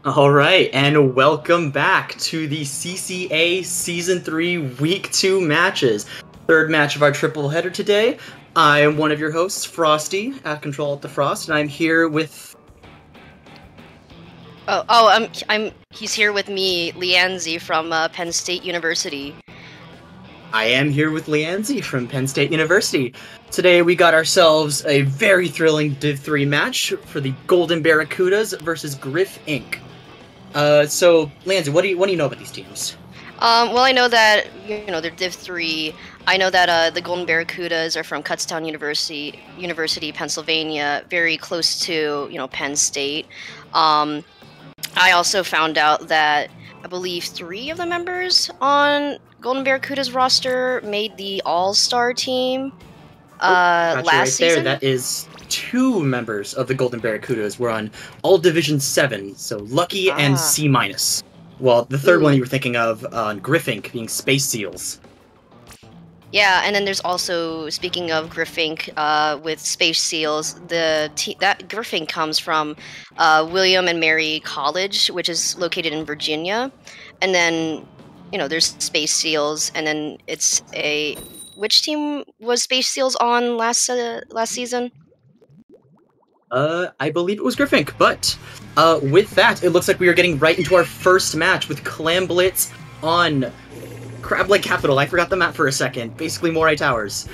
All right, and welcome back to the CCA Season 3 Week 2 matches. Third match of our triple header today. I am one of your hosts, Frosty, at Control at the Frost, and I'm here with... He's here with me, Leanzi from Penn State University. I am here with Leanzi from Penn State University. Today we got ourselves a very thrilling Div 3 match for the Golden Barracudas versus Griffink. So, Leanzi, what do you know about these teams? Well, I know that, they're Div 3. I know that the Golden Barracudas are from Kutztown University, Pennsylvania, very close to, Penn State. I also found out that I believe 3 of the members on Golden Barracuda's roster made the All-Star team last season. That is 2 members of the Golden Barracudas were on All Division 7, so Lucky and C-. Well, the third one you were thinking of on Griffink being Space Seals. Yeah, and then there's also, speaking of Griffink, with Space Seals, that Griffink comes from William and Mary College, which is located in Virginia. And then, there's Space Seals, and then it's a... Which team was Space Seals on last season? I believe it was Griffink, but with that, it looks like we are getting right into our first match with Clam Blitz on Crab Lake Capital. I forgot the map for a second. Basically, Moray Towers.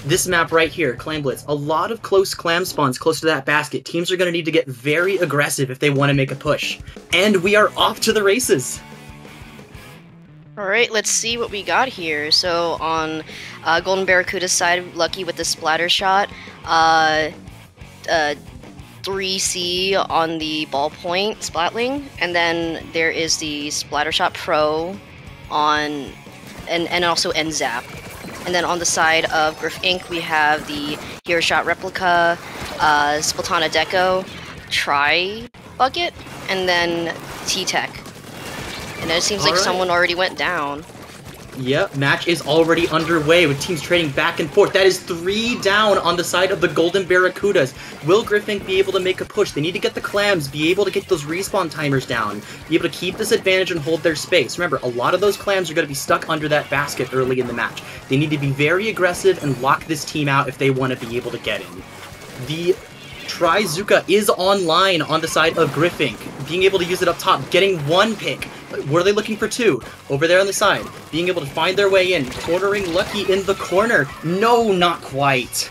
This map right here, Clam Blitz. A lot of close clam spawns close to that basket. Teams are going to need to get very aggressive if they want to make a push. And we are off to the races. Alright, let's see what we got here. So, on Golden Barracuda's side, Lucky with the splatter shot. 3C on the ballpoint, Splatling. And then there is the Splattershot Pro on, and also NZAP. And then on the side of Griffink, we have the Hero Shot Replica, Splatana Deco, Tri Bucket, and then T-Tech. And it seems like someone already went down. Yep, match is already underway with teams trading back and forth. That is 3 down on the side of the Golden Barracudas. Will Griffink be able to make a push? They need to get the clams, be able to get those respawn timers down, be able to keep this advantage and hold their space. Remember, a lot of those clams are going to be stuck under that basket early in the match. They need to be very aggressive and lock this team out if they want to be able to get in. The Trizuka is online on the side of Griffink, being able to use it up top, getting 1 pick. Were they looking for 2? Over there on the side, being able to find their way in, cornering Lucky in the corner. No, not quite.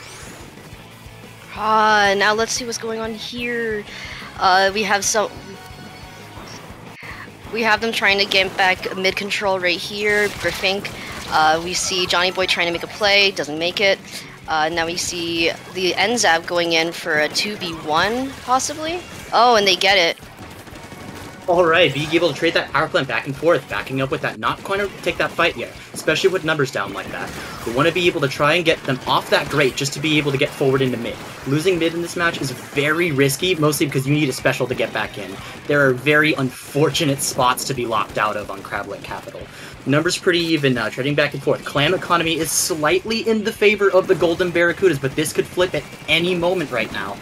Now let's see what's going on here. We have them trying to get back mid-control right here. Griffink. We see Johnny Boy trying to make a play, doesn't make it. Now we see the NZAP going in for a 2v1, possibly. Oh, and they get it. Alright, being able to trade that power plant back and forth, backing up with that, not going to take that fight yet, especially with numbers down like that. We want to be able to try and get them off that grate just to be able to get forward into mid. Losing mid in this match is very risky, mostly because you need a special to get back in. There are very unfortunate spots to be locked out of on Crab Lake Capital. Numbers pretty even now, trading back and forth. Clam economy is slightly in the favor of the Golden Barracudas, but this could flip at any moment right now.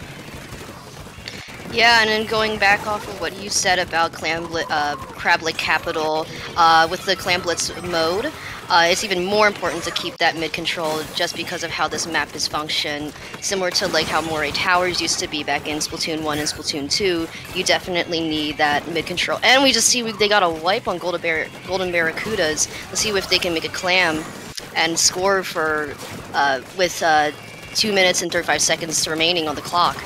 Yeah, and then going back off of what you said about Crab Lake Capital, with the Clam Blitz mode, it's even more important to keep that mid-control just because of how this map is functioned. Similar to like how Moray Towers used to be back in Splatoon 1 and Splatoon 2, you definitely need that mid-control. And we just see they got a wipe on Golden Barracudas. Let's see if they can make a clam and score for with 2 minutes and 35 seconds remaining on the clock.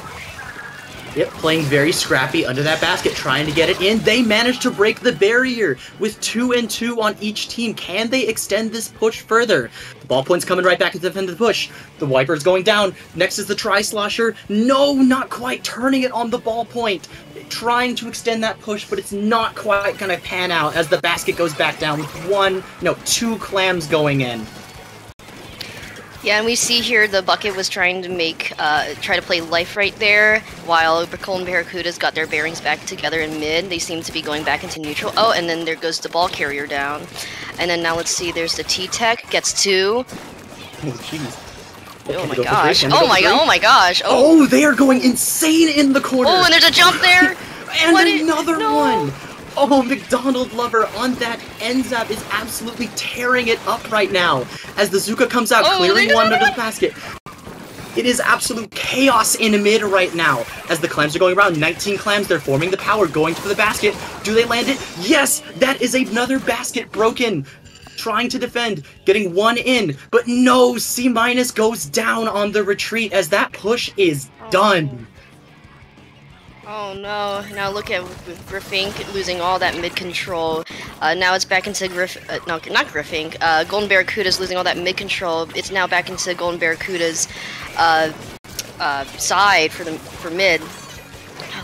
Yep, playing very scrappy under that basket, trying to get it in. They managed to break the barrier with 2 and 2 on each team. Can they extend this push further? The ballpoint's coming right back to defend the push. The wiper's going down. Next is the Tri-Slosher. No, not quite. Turning it on the ballpoint. Trying to extend that push, but it's not quite going to pan out as the basket goes back down with 2 clams going in. Yeah, and we see here the bucket was trying to try to play life right there, while Golden Barracudas got their bearings back together in mid. They seem to be going back into neutral. Oh, and then there goes the ball carrier down. And then now let's see, there's the T-Tech, gets 2. Oh, jeez. Oh my gosh. Oh my gosh. Oh, they are going insane in the corner. Oh, and there's a jump there. And another one! Oh, McDonald Lover on that end zap is absolutely tearing it up right now as the Zuka comes out, clearing one under the basket. It is absolute chaos in mid right now as the clams are going around. 19 clams, they're forming the power, going for the basket. Do they land it? Yes! That is another basket broken. Trying to defend, getting one in, but no, C- goes down on the retreat as that push is done. Oh no, now look at Griffink losing all that mid-control. Now it's back into no, not Griffink, Golden Barracudas losing all that mid-control. It's now back into Golden Barracudas' side for mid.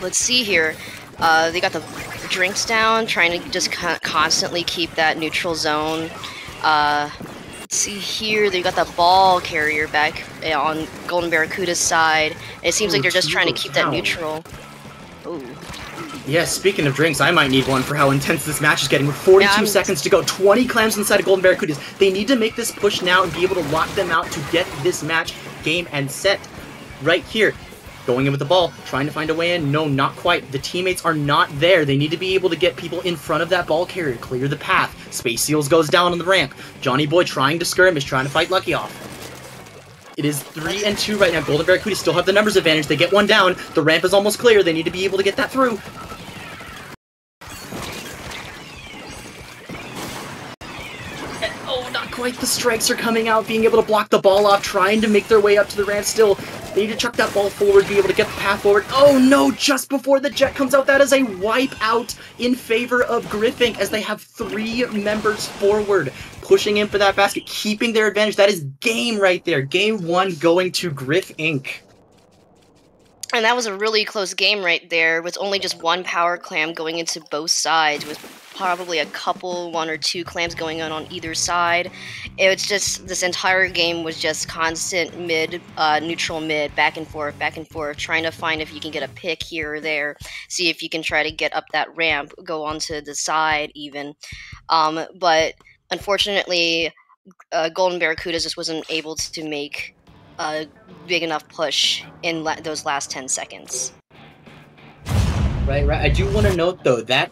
Let's see here. They got the drinks down, trying to just constantly keep that neutral zone. Let's see here, they got the ball carrier back on Golden Barracuda's side. It seems like they're just trying to keep that neutral. Ooh. Yeah, speaking of drinks, I might need one for how intense this match is getting. With 42 seconds to go, 20 clams inside of Golden Barracudas. They need to make this push now and be able to lock them out to get this match game and set right here. Going in with the ball, trying to find a way in. No, not quite. The teammates are not there. They need to be able to get people in front of that ball carrier, clear the path. Space Seals goes down on the ramp. Johnny Boy trying to skirmish, trying to fight Lucky off. It is 3-2 right now. Golden Barracudas still have the numbers advantage. They get one down. The ramp is almost clear. They need to be able to get that through. And, oh, not quite. The strikes are coming out, being able to block the ball off, trying to make their way up to the ramp still. They need to chuck that ball forward, be able to get the path forward. Oh no, just before the jet comes out, that is a wipe out in favor of Griffink as they have 3 members forward, pushing in for that basket, keeping their advantage. That is game right there. Game 1 going to Griffink. And that was a really close game right there, with only just one power clam going into both sides, with probably a couple, 1 or 2 clams going on either side. It was just, this entire game was just constant mid, neutral mid, back and forth, trying to find if you can get a pick here or there, see if you can try to get up that ramp, go onto the side even. But unfortunately, Golden Barracudas just wasn't able to make a big enough push in those last 10 seconds. Right. I do want to note, though, that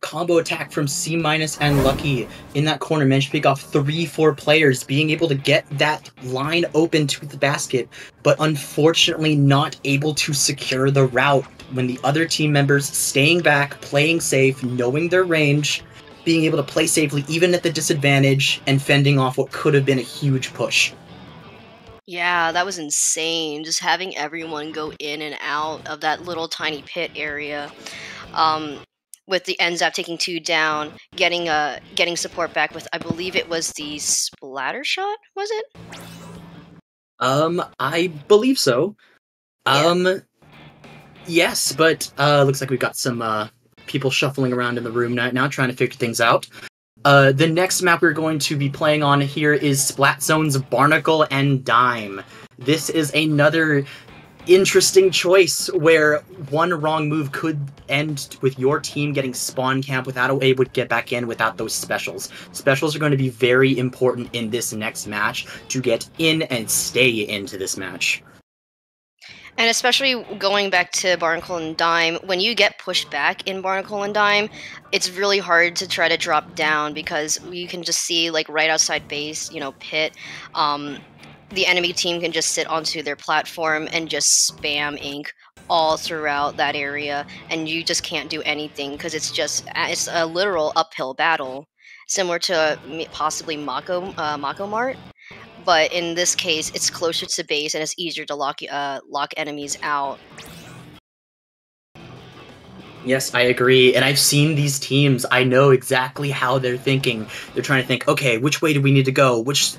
combo attack from C- and Lucky in that corner managed to pick off 3-4 players, being able to get that line open to the basket, but unfortunately not able to secure the route when the other team members staying back, playing safe, knowing their range, being able to play safely even at the disadvantage, and fending off what could have been a huge push. Yeah, that was insane. Just having everyone go in and out of that little tiny pit area. With the NZAP taking 2 down, getting support back with, I believe it was the splatter shot, was it? I believe so. Yeah. Yes, but looks like we've got some people shuffling around in the room now trying to figure things out. The next map we're going to be playing on here is Splat Zone's Barnacle and Dime. This is another interesting choice where one wrong move could end with your team getting spawn camp without a way to get back in without those specials. Specials are going to be very important in this next match to get in and stay into this match. And especially going back to Barnacle and Dime, when you get pushed back in Barnacle and Dime, it's really hard to try to drop down because you can just see, like, right outside base, pit, the enemy team can just sit onto their platform and just spam ink all throughout that area, and you just can't do anything because it's a literal uphill battle, similar to possibly Mako Mart. But in this case, it's closer to base and it's easier to lock enemies out. Yes, I agree. And I've seen these teams. I know exactly how they're thinking. They're trying to think, okay, which way do we need to go? Which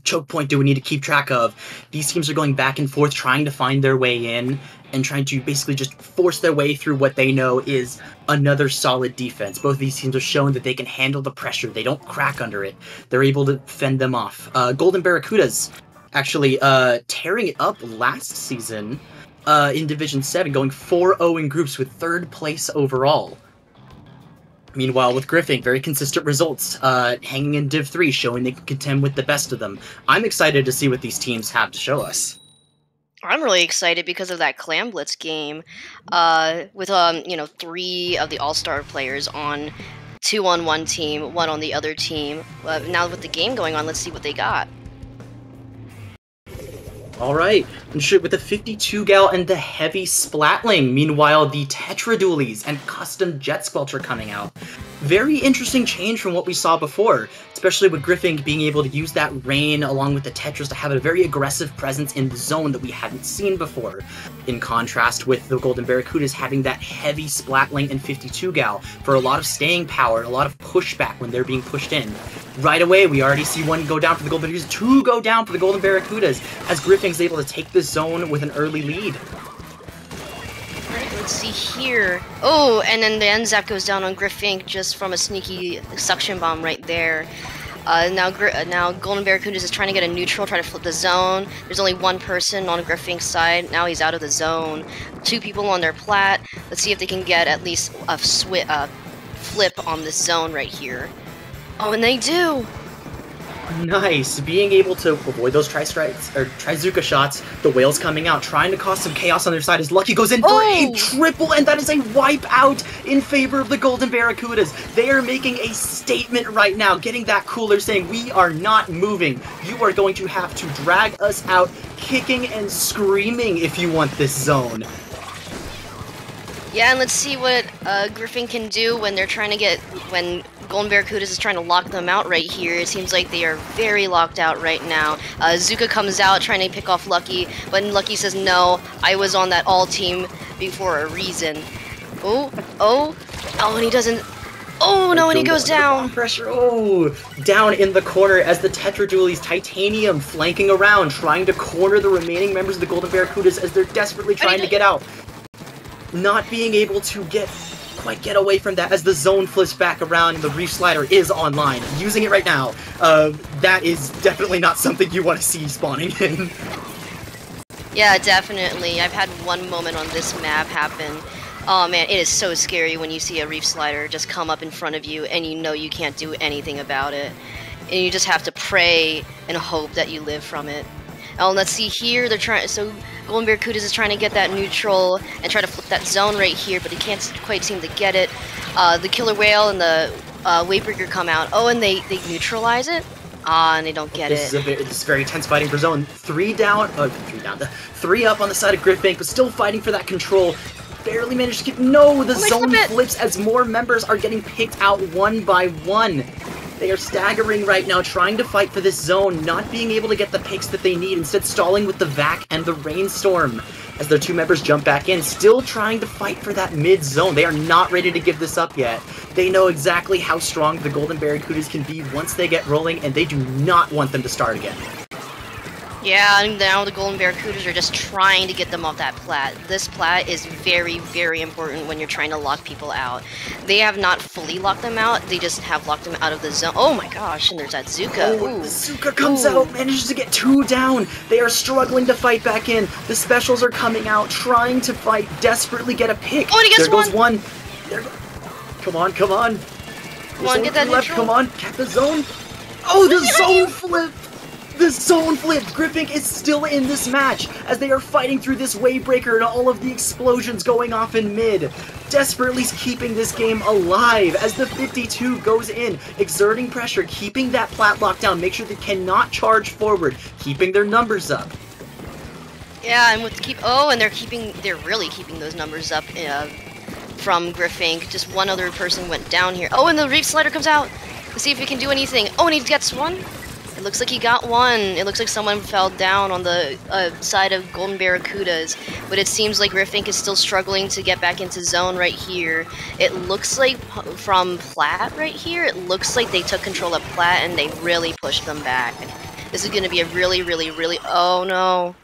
choke point do we need to keep track of? These teams are going back and forth, trying to find their way in and trying to basically just force their way through what they know is another solid defense. Both of these teams are showing that they can handle the pressure. They don't crack under it. They're able to fend them off. Golden Barracudas actually tearing it up last season in Division 7, going 4-0 in groups with 3rd place overall. Meanwhile, with Griffink, very consistent results, hanging in Div 3, showing they can contend with the best of them. I'm excited to see what these teams have to show us. I'm really excited because of that Clam Blitz game, with you know, 3 of the All-Star players on 2 on one team, 1 on the other team. Now with the game going on, let's see what they got. Alright, with the 52 gal and the heavy splatling. Meanwhile, the Tetra Dualies and custom Jet Squelcher coming out. Very interesting change from what we saw before, especially with Griffink being able to use that rain along with the Tetras to have a very aggressive presence in the zone that we hadn't seen before. In contrast with the Golden Barracudas having that heavy splatling and 52 gal for a lot of staying power, a lot of pushback when they're being pushed in. Right away, we already see 1 go down for the Golden Barracudas, 2 go down for the Golden Barracudas, as Griffink's able to take the zone with an early lead. Alright, let's see here. Oh, and then the end zap goes down on Griffink just from a sneaky suction bomb right there. Now Golden Barracudas is trying to get a neutral, try to flip the zone. There's only 1 person on Griffink's side. Now he's out of the zone. 2 people on their plat. Let's see if they can get at least a flip on this zone right here. Oh, and they do! Nice! Being able to avoid those Trizuka shots, the whales coming out, trying to cause some chaos on their side as Lucky goes in for a triple, and that is a wipe out in favor of the Golden Barracudas. They are making a statement right now, getting that cooler, saying, we are not moving. You are going to have to drag us out, kicking and screaming if you want this zone. Yeah, and let's see what Griffink can do when they're trying to when Golden Barracudas is trying to lock them out right here. It seems like they are very locked out right now. Zuka comes out trying to pick off Lucky, but Lucky says, no, I was on that all team before a reason. Oh, and he doesn't... Oh, no, and he goes down! Pressure, down in the corner as the Tetra Dualies Titanium flanking around, trying to corner the remaining members of the Golden Barracudas as they're desperately trying to get out. Not being able to quite get away from that as the zone flips back around and the Reef Slider is online. Using it right now. That is definitely not something you want to see spawning in. Yeah, definitely. I've had 1 moment on this map happen. Oh man, it is so scary when you see a Reef Slider just come up in front of you and you know you can't do anything about it. And you just have to pray and hope that you live from it. Oh, let's see here, so Golden Barracudas is trying to get that neutral and try to flip that zone right here, but he can't quite seem to get it. The Killer Whale and the Wavebreaker come out. Oh, and they neutralize it? And they don't get it. This is very tense fighting for zone. 3 down, 3 up on the side of Griffink, but still fighting for that control. Barely managed to keep, no, the zone flips as more members are getting picked out 1 by 1. They are staggering right now, trying to fight for this zone, not being able to get the picks that they need, instead stalling with the Vac and the Rainstorm. As their 2 members jump back in, still trying to fight for that mid-zone. They are not ready to give this up yet. They know exactly how strong the Golden Barracudas can be once they get rolling, and they do not want them to start again. Yeah, and now the Golden Barracudas are just trying to get them off that plat. This plat is very, very important when you're trying to lock people out. They have not fully locked them out, they just have locked them out of the zone. Oh my gosh, and there's that Zuka. Oh, Zuka comes out, manages to get 2 down. They are struggling to fight back in. The specials are coming out, trying to fight, desperately get a pick. Oh, and he gets there goes one. Come on. Come on, get that neutral. Come on, get the zone. Oh, the zone flipped. The zone flipped! Griffink is still in this match as they are fighting through this Wavebreaker and all of the explosions going off in mid. Desperately keeping this game alive as the 52 goes in, exerting pressure, keeping that plat locked down, make sure they cannot charge forward, keeping their numbers up. Yeah, and they're really keeping those numbers up from Griffink. Just 1 other person went down here. Oh, and the Reef Slider comes out! Let's see if he can do anything. Oh, and he gets 1. It looks like he got 1. It looks like someone fell down on the side of Golden Barracudas, but it seems like Griffink is still struggling to get back into zone right here. It looks like from plat right here, it looks like they took control of plat and they really pushed them back. This is going to be a really, oh no.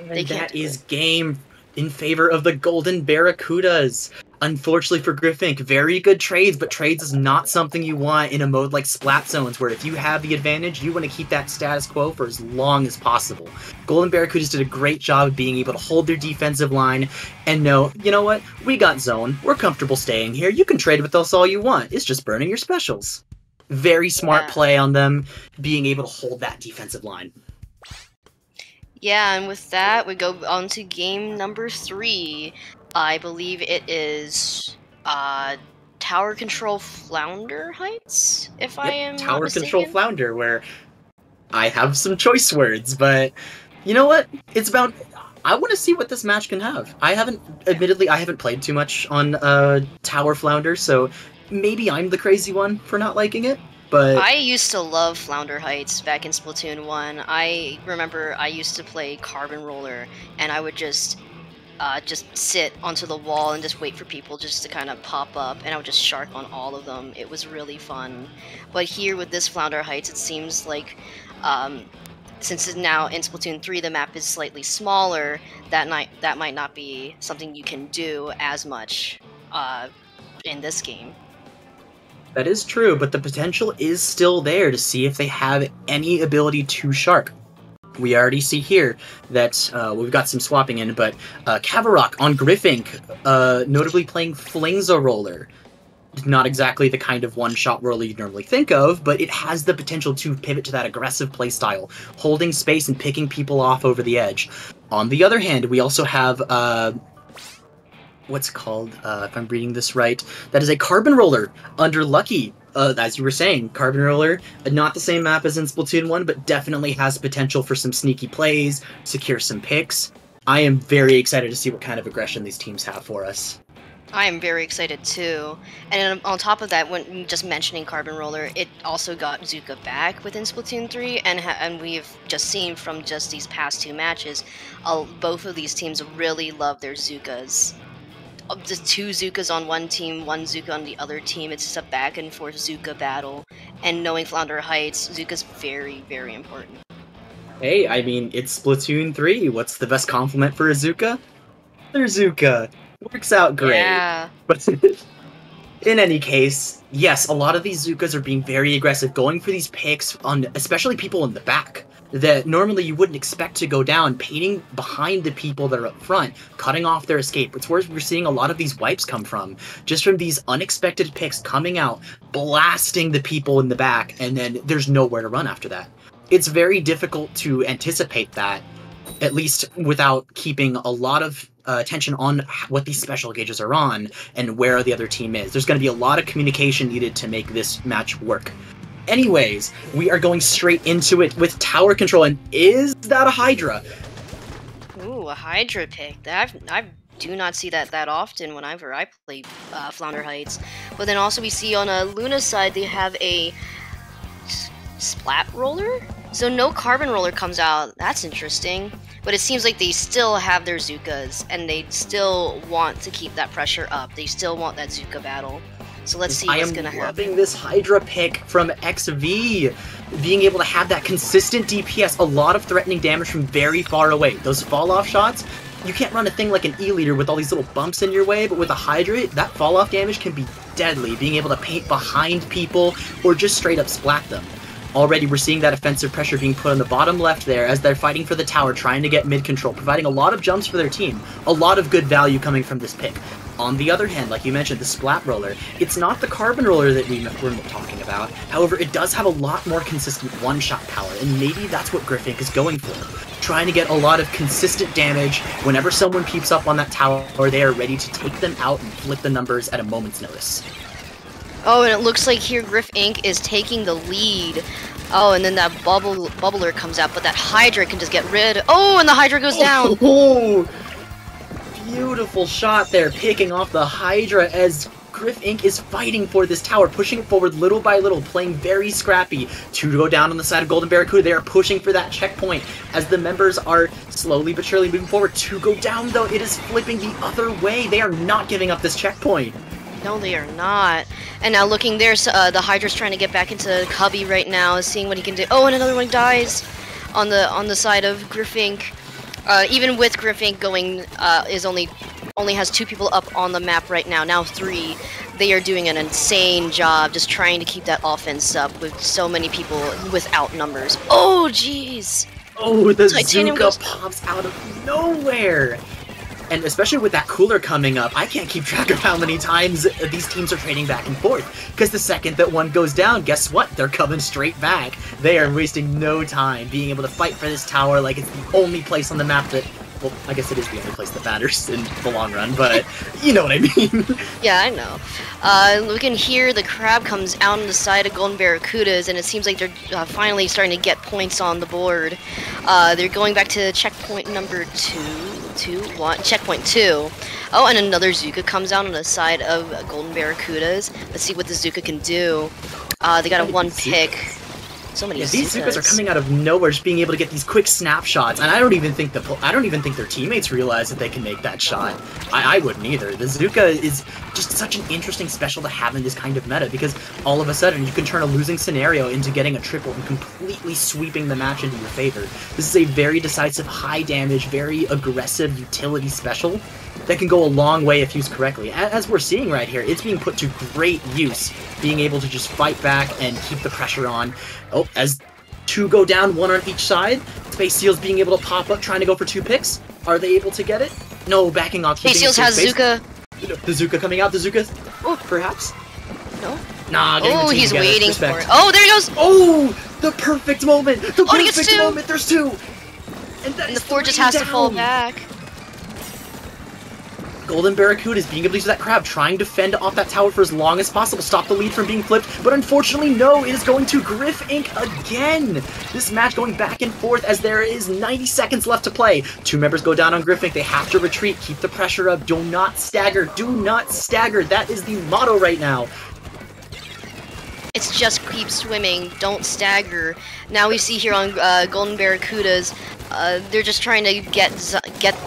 That is game in favor of the Golden Barracudas. Unfortunately for Griffink, very good trades, but trades is not something you want in a mode like Splat Zones, where if you have the advantage, you want to keep that status quo for as long as possible. Golden Barracudas did a great job of being able to hold their defensive line and know, you know what, we got zone, we're comfortable staying here, you can trade with us all you want, it's just burning your specials. Very smart play on them, being able to hold that defensive line. Yeah, and with that, we go on to game number 3. I believe it is Tower Control Flounder Heights, if I Yep, am not Tower Control mistaken. Flounder, where I have some choice words, but you know what? It's about. I want to see what this match can have. Admittedly, I haven't played too much on Tower Flounder, so maybe I'm the crazy one for not liking it. But I used to love Flounder Heights back in Splatoon 1. I remember I used to play Carbon Roller, and I would just sit onto the wall and just wait for people just to kind of pop up, and I would just shark on all of them. It was really fun. But here with this Flounder Heights, it seems like since it's now in Splatoon 3 the map is slightly smaller, that might not be something you can do as much in this game. that is true, but the potential is still there to see if they have any ability to shark. We already see here that we've got some swapping in, but Kavarok on Griffink, notably playing Flingza Roller. Not exactly the kind of one-shot roller you'd normally think of, but it has the potential to pivot to that aggressive playstyle, holding space and picking people off over the edge. On the other hand, we also have what's called, if I'm reading this right, that is a Carbon Roller under Lucky. As you were saying, Carbon Roller, not the same map as in Splatoon 1, but definitely has potential for some sneaky plays, secure some picks. I am very excited to see what kind of aggression these teams have for us. I am very excited too. And on top of that, when just mentioning Carbon Roller, it also got Zuka back within Splatoon 3, and we've just seen from just these past 2 matches, both of these teams really love their Zukas. Just 2 Zukas on one team, 1 Zuka on the other team. It's just a back and forth Zuka battle. And knowing Flounder Heights, Zuka's very, very important. Hey, I mean, it's Splatoon 3. What's the best compliment for a Zuka? Their Zuka. Works out great. Yeah. But in any case, yes, a lot of these Zukas are being very aggressive, going for these picks on especially people in the back that normally you wouldn't expect to go down, painting behind the people that are up front, cutting off their escape. It's where we're seeing a lot of these wipes come from, just from these unexpected picks coming out, blasting the people in the back, and then there's nowhere to run after that. It's very difficult to anticipate that, at least without keeping a lot of attention on what these special gauges are on and where the other team is. There's going to be a lot of communication needed to make this match work. Anyways, we are going straight into it with tower control, and is that a Hydra? Ooh, a Hydra pick. I do not see that often whenever I play Flounder Heights. But then also we see on a Luna side they have a Splat Roller? So no Carbon Roller comes out. That's interesting. But it seems like they still have their Zukas, and they still want to keep that pressure up. They still want that Zuka battle. So let's see what's gonna happen. I am loving this Hydra pick from XV. Being able to have that consistent DPS, a lot of threatening damage from very far away. Those fall-off shots, you can't run a thing like an E-liter with all these little bumps in your way, but with a Hydra, that fall-off damage can be deadly. Being able to paint behind people or just straight up splat them. Already we're seeing that offensive pressure being put on the bottom left there as they're fighting for the tower, trying to get mid-control, providing a lot of jumps for their team. A lot of good value coming from this pick. On the other hand, like you mentioned, the Splat Roller, it's not the Carbon Roller that we're talking about. However, it does have a lot more consistent one-shot power, and maybe that's what Griffink is going for. Trying to get a lot of consistent damage. Whenever someone peeps up on that tower, they are ready to take them out and flip the numbers at a moment's notice. Oh, and it looks like here Griffink is taking the lead. Oh, and then that bubbler comes out, but that Hydra can just get rid. Oh, and the Hydra goes down. Oh, beautiful shot there, picking off the Hydra as Griffink is fighting for this tower, pushing it forward little by little, playing very scrappy to go down on the side of Golden Barracuda. They are pushing for that checkpoint as the members are slowly but surely moving forward. To go down, though, it is flipping the other way. They are not giving up this checkpoint. No, they are not. And now looking there, the Hydra's trying to get back into Cubby right now, seeing what he can do. Oh, and another one dies on the side of Griffink. Even with Griffink going, only has 2 people up on the map right now. Now 3. They are doing an insane job, just trying to keep that offense up with so many people without numbers. Oh, jeez. Oh, the Zuka pops out of nowhere. And especially with that cooler coming up, I can't keep track of how many times these teams are trading back and forth. Because the second that one goes down, guess what? They're coming straight back. They are wasting no time being able to fight for this tower like it's the only place on the map that... Well, I guess it is the only place that matters in the long run, but you know what I mean. Yeah, I know. We can hear the crab comes out on the side of Golden Barracudas, and it seems like they're finally starting to get points on the board. They're going back to checkpoint number 1, checkpoint 2. Oh, and another Zuka comes out on the side of Golden Barracudas. Let's see what the Zuka can do. They got a 1 pick. So many these Zukas are coming out of nowhere, just being able to get these quick snapshots, and I don't even think their teammates realize that they can make that shot. I wouldn't either. The Zuka is just such an interesting special to have in this kind of meta, because all of a sudden you can turn a losing scenario into getting a triple and completely sweeping the match into your favor. This is a very decisive, high damage, very aggressive utility special that can go a long way if used correctly. As we're seeing right here, it's being put to great use, being able to just fight back and keep the pressure on. Oh, as 2 go down, 1 on each side, Space Seals being able to pop up, trying to go for 2 picks. Are they able to get it? No, backing off. Space Seals has Zuka. The Zuka coming out, the Zuka, perhaps? No. Nah, oh, he's waiting for it. Oh, there he goes! Oh, the perfect moment! The perfect moment! There's 2! And the 4 just has to fall back. Golden Barracudas being able to use that crab, trying to fend off that tower for as long as possible, stop the lead from being flipped, but unfortunately, no, it is going to Griffink again! This match going back and forth as there is 90 seconds left to play. 2 members go down on Griffink, they have to retreat, keep the pressure up, do not stagger, do not stagger, that is the motto right now. It's just keep swimming, don't stagger. Now we see here on Golden Barracudas, they're just trying to get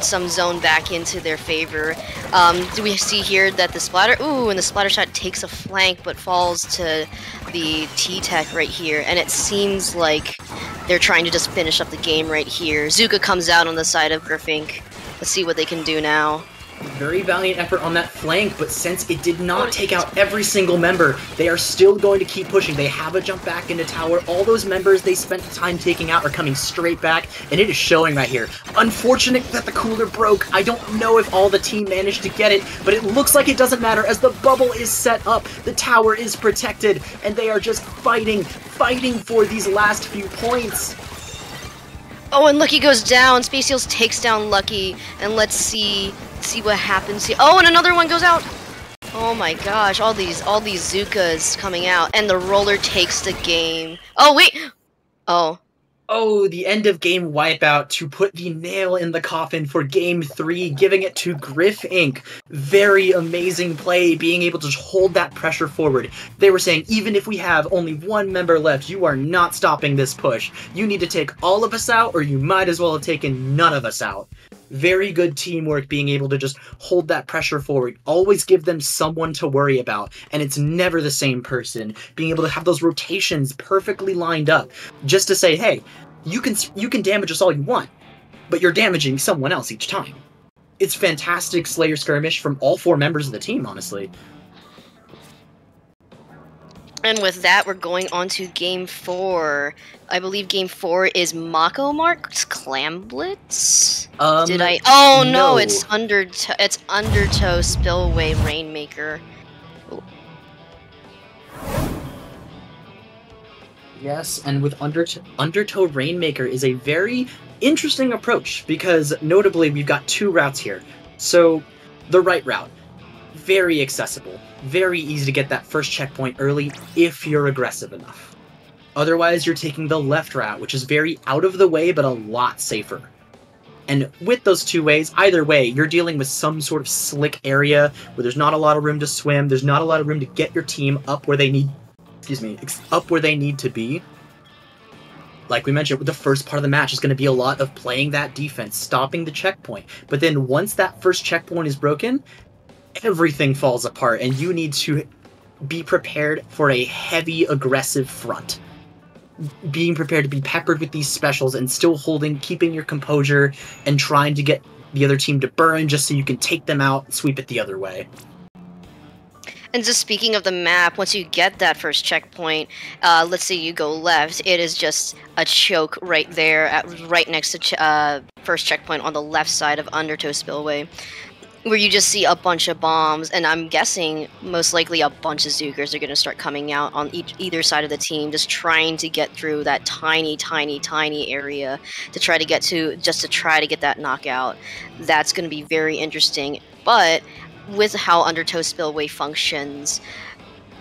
some zone back into their favor. Do we see here that the splatter... Ooh, and the splatter shot takes a flank but falls to the T-Tech right here. And it seems like they're trying to just finish up the game right here. Zuka comes out on the side of Griffink. Let's see what they can do now. Very valiant effort on that flank, but since it did not take out every single member, they are still going to keep pushing. They have a jump back into tower. All those members they spent the time taking out are coming straight back, and it is showing right here. Unfortunate that the cooler broke. I don't know if all the team managed to get it, but it looks like it doesn't matter as the bubble is set up, the tower is protected, and they are just fighting for these last few points. Oh, and Lucky goes down. Space Seals takes down Lucky, and let's see what happens here. Oh, and another one goes out. Oh my gosh, all these Zukas coming out, and the roller takes the game. Oh wait. Oh, the end of game wipeout to put the nail in the coffin for game 3, giving it to Griffink. Very amazing play, being able to hold that pressure forward. They were saying, even if we have only 1 member left, you are not stopping this push. You need to take all of us out, or you might as well have taken none of us out. Very good teamwork, being able to just hold that pressure forward. Always give them someone to worry about, and it's never the same person. Being able to have those rotations perfectly lined up, just to say, hey, you can damage us all you want, but you're damaging someone else each time. It's fantastic Slayer skirmish from all 4 members of the team, honestly. And with that, we're going on to Game 4. I believe Game 4 is Mako Mark's Clam Blitz? Did I... Oh, no, it's Undertow Spillway Rainmaker. Ooh. Yes, and with Undertow Rainmaker is a very interesting approach, because notably we've got 2 routes here. So, the right route, very accessible. Very easy to get that first checkpoint early if you're aggressive enough. Otherwise, you're taking the left route, which is very out of the way, but a lot safer. And with those 2 ways, either way, you're dealing with some sort of slick area where there's not a lot of room to swim, there's not a lot of room to get your team up where they need, up where they need to be. Like we mentioned, the first part of the match is going to be a lot of playing that defense, stopping the checkpoint. But then once that first checkpoint is broken, everything falls apart, and you need to be prepared for a heavy, aggressive front. Being prepared to be peppered with these specials and still keeping your composure and trying to get the other team to burn just so you can take them out and sweep it the other way. And just speaking of the map, once you get that first checkpoint, let's say you go left, it is just a choke right there, right next to first checkpoint on the left side of Undertow Spillway, where you just see a bunch of bombs, and I'm guessing most likely a bunch of Zookers are going to start coming out on either side of the team, just trying to get through that tiny, tiny, tiny area to try to get that knockout. That's going to be very interesting, but with how Undertow Spillway functions,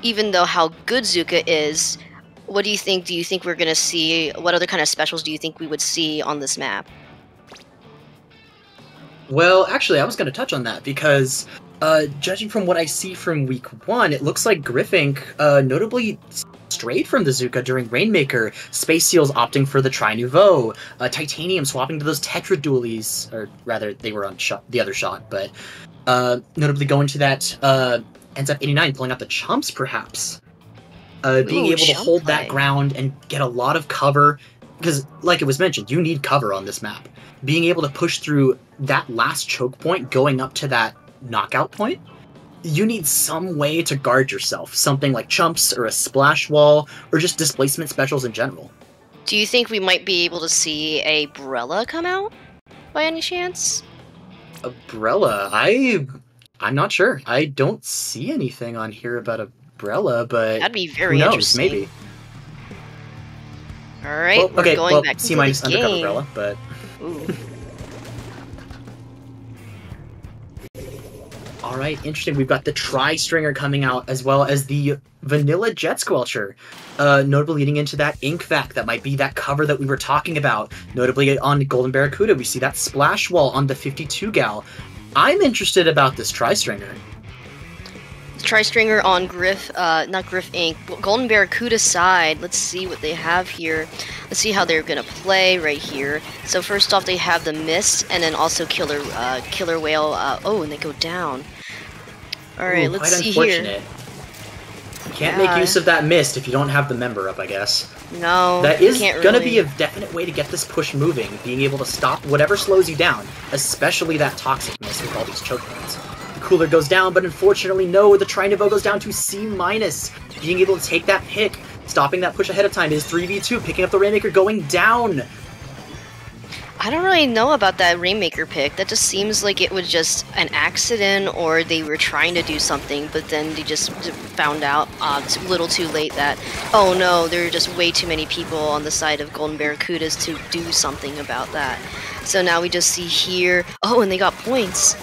even though how good Zuka is, what do you think? Do you think we're going to see, what other kind of specials do you think we would see on this map? Well, actually, I was going to touch on that because, judging from what I see from week 1, it looks like Griffink notably strayed from the Zuka during Rainmaker, Space Seals opting for the Tri-Nouveau, Titanium swapping to those Tetra Dualies, or rather, they were on the other shot, but notably going to that NZF-89, pulling out the Chumps, perhaps. Being able to hold that ground and get a lot of cover, because, like it was mentioned, you need cover on this map. Being able to push through that last choke point going up to that knockout point, you need some way to guard yourself. Something like Chumps or a Splash Wall, or just displacement specials in general. Do you think we might be able to see a Brella come out, by any chance? A Brella? I'm not sure. I don't see anything on here about a Brella, but that'd be very who knows, interesting. Maybe. Alright, well, we're going back to the game. Undercover Brella, but... Ooh. Alright, interesting. We've got the Tri-Stringer coming out, as well as the Vanilla Jet Squelcher. Notably leading into that Ink Vac, that might be that cover that we were talking about. Notably on Golden Barracuda, we see that Splash Wall on the 52 Gal. I'm interested about this Tri-Stringer. Tri-Stringer on not Griffink, Golden Barracuda side. Let's see what they have here. Let's see how they're gonna play right here. So first off, they have the Mist, and then also Killer Whale. Oh, and they go down. All right, let's see here. You can't make use of that Mist if you don't have the member up, I guess. No, that is gonna be a definite way to get this push moving, being able to stop whatever slows you down, especially that Toxic Mist with all these choke points. Cooler goes down, but unfortunately, no, the Tri-Nouveau goes down to C-. Being able to take that pick, stopping that push ahead of time is 3v2, picking up the Rainmaker, going down. I don't really know about that Rainmaker pick. That just seems like it was just an accident, or they were trying to do something, but then they just found out a little too late that, oh no, there are just way too many people on the side of Golden Barracudas to do something about that. So now we just see here, oh, and they got points.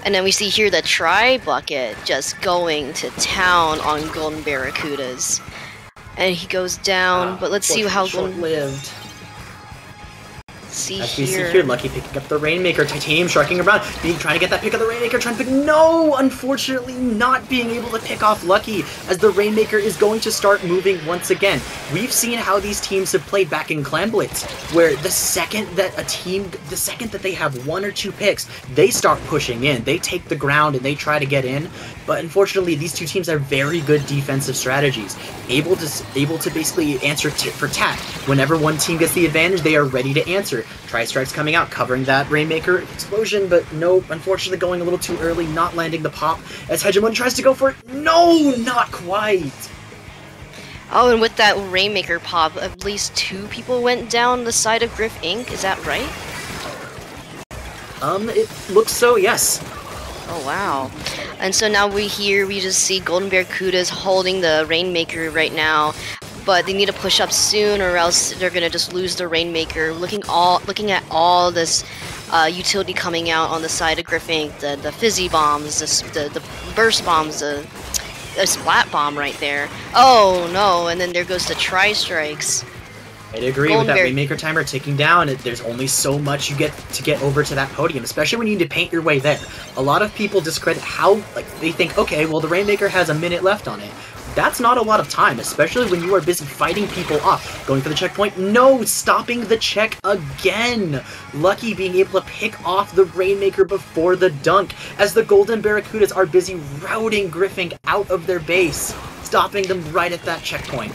And then we see here the Tri-Bucket just going to town on Golden Barracudas. And he goes down, but let's see how short-lived. As we see here, Lucky picking up the Rainmaker, Titanium sharking around, trying to get that pick of the Rainmaker, no! Unfortunately, not being able to pick off Lucky, as the Rainmaker is going to start moving once again. We've seen how these teams have played back in Clan Blitz, where the second that they have 1 or 2 picks, they start pushing in. They take the ground and they try to get in, but unfortunately, these two teams are very good defensive strategies, able to basically answer tit for tat. Whenever one team gets the advantage, they are ready to answer. Tri-Strikes coming out, covering that Rainmaker explosion, but no, unfortunately going a little too early, not landing the pop, as Hegemon tries to go for it. No, not quite! Oh, and with that Rainmaker pop, at least 2 people went down the side of Griffink, is that right? It looks so, yes. Oh, wow. And so now we just see Golden Barracudas holding the Rainmaker right now, but they need to push up soon, or else they're gonna just lose the Rainmaker. Looking at all this utility coming out on the side of Griffink, the fizzy bombs, the burst bombs, the splat bomb right there. Oh no! And then there goes the Tri-Strikes. I'd agree with that Rainmaker timer ticking down. There's only so much you get to get over to that podium, especially when you need to paint your way there. A lot of people discredit how, they think, okay, well, the Rainmaker has a minute left on it. That's not a lot of time, especially when you are busy fighting people off. Going for the checkpoint, no! Stopping the check again! Lucky being able to pick off the Rainmaker before the dunk, as the Golden Barracudas are busy routing Griffink out of their base, stopping them right at that checkpoint.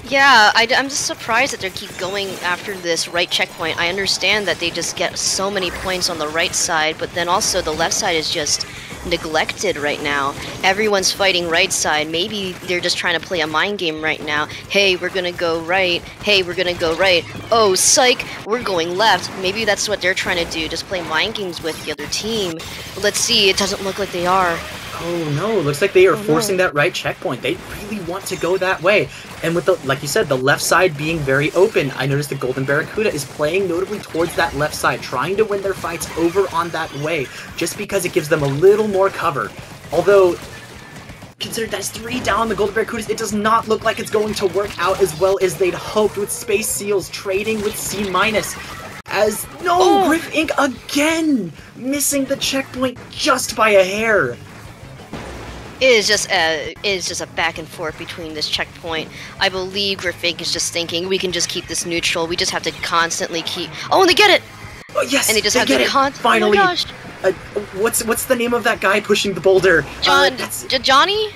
Yeah, I'm just surprised that they keep going after this right checkpoint. I understand that they just get so many points on the right side, but then also the left side is just neglected right now. Everyone's fighting right side. Maybe they're just trying to play a mind game right now. Hey, we're gonna go right. Hey, we're gonna go right. Oh, psych, we're going left. Maybe that's what they're trying to do, just play mind games with the other team. But let's see, it doesn't look like they are. Oh no, looks like they are forcing that right checkpoint. They really want to go that way. And with the, like you said, the left side being very open, I noticed the Golden Barracuda is playing notably towards that left side, trying to win their fights over on that way, just because it gives them a little more cover. Although, consider that's 3 down the Golden Barracudas, it does not look like it's going to work out as well as they'd hoped with Space Seals trading with C-. As, no, Griffink again! Missing the checkpoint just by a hair. It is just a back and forth between this checkpoint. I believe Griffink is just thinking we can just keep this neutral. We just have to constantly keep. Oh, and they get it! Oh yes, and they just they have get to it. Finally. Oh my gosh. What's the name of that guy pushing the boulder? Johnny?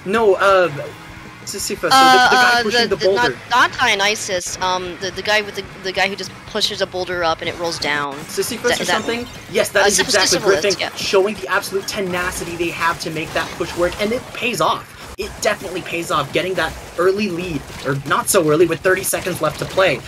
No, Sisyphus. So the guy pushing the boulder. Not Dionysus. The guy with the guy who just pushes a boulder up and it rolls down. Sisyphus or something? Yes, that is exactly Griffink, yeah. showing the absolute tenacity they have to make that push work, and it pays off. It definitely pays off, getting that early lead, or not so early, with 30 seconds left to play.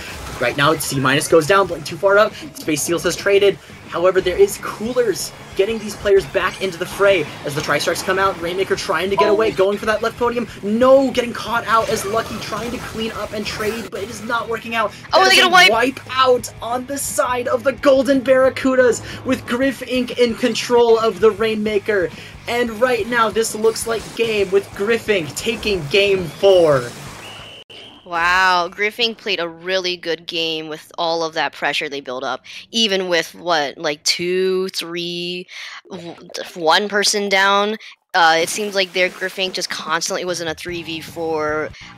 Right now, C- goes down, but too far up. Space Seals has traded. However, there is coolers getting these players back into the fray. As the Tri-Strikes come out, Rainmaker trying to get away, going for that left podium. No, getting caught out as Lucky trying to clean up and trade, but it is not working out. Oh, they're gonna wipe out on the side of the Golden Barracudas with Griffink in control of the Rainmaker. And right now, this looks like game with Griffink taking game 4. Wow, Griffink played a really good game with all of that pressure they built up. Even with, what, like 2, 3, 1 person down? It seems like their Griffink just constantly was in a 3v4,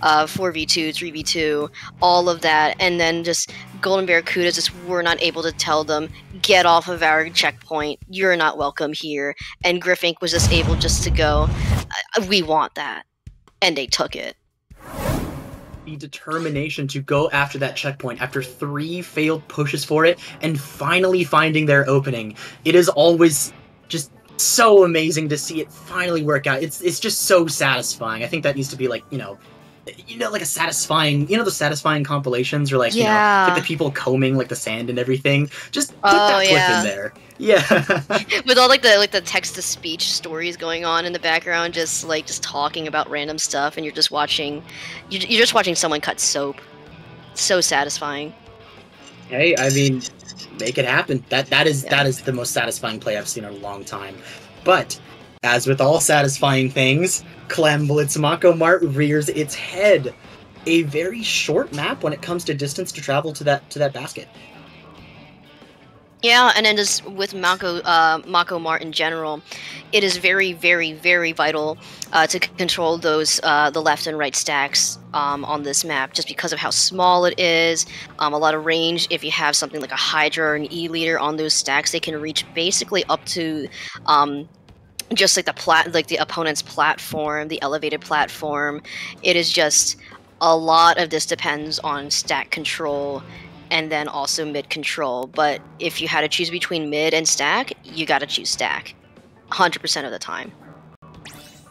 4v2, 3v2, all of that. And then just Golden Barracudas just were not able to tell them, get off of our checkpoint, you're not welcome here. And Griffink was just able just to go, we want that. And they took it. The determination to go after that checkpoint after 3 failed pushes for it and finally finding their opening. It is always just so amazing to see it finally work out. It's just so satisfying. I think that needs to be like, like a satisfying, the satisfying compilations or like, like the people combing like the sand and everything. Just put that clip in there. Yeah. With all like the text-to-speech stories going on in the background, just talking about random stuff, and you're just watching someone cut soap. So satisfying. Hey, I mean, make it happen. That is the most satisfying play I've seen in a long time. But as with all satisfying things, Clamblitz Mako Mart rears its head. A very short map when it comes to distance to travel to that basket. Yeah, and then just with Mako Mart in general, it is very, very, very vital to control those the left and right stacks on this map, just because of how small it is. A lot of range. If you have something like a Hydra or an E-leader on those stacks, they can reach basically up to just like the opponent's platform, the elevated platform. It is just a lot of this depends on stack control. And then also mid control. But if you had to choose between mid and stack, you gotta choose stack. 100% of the time.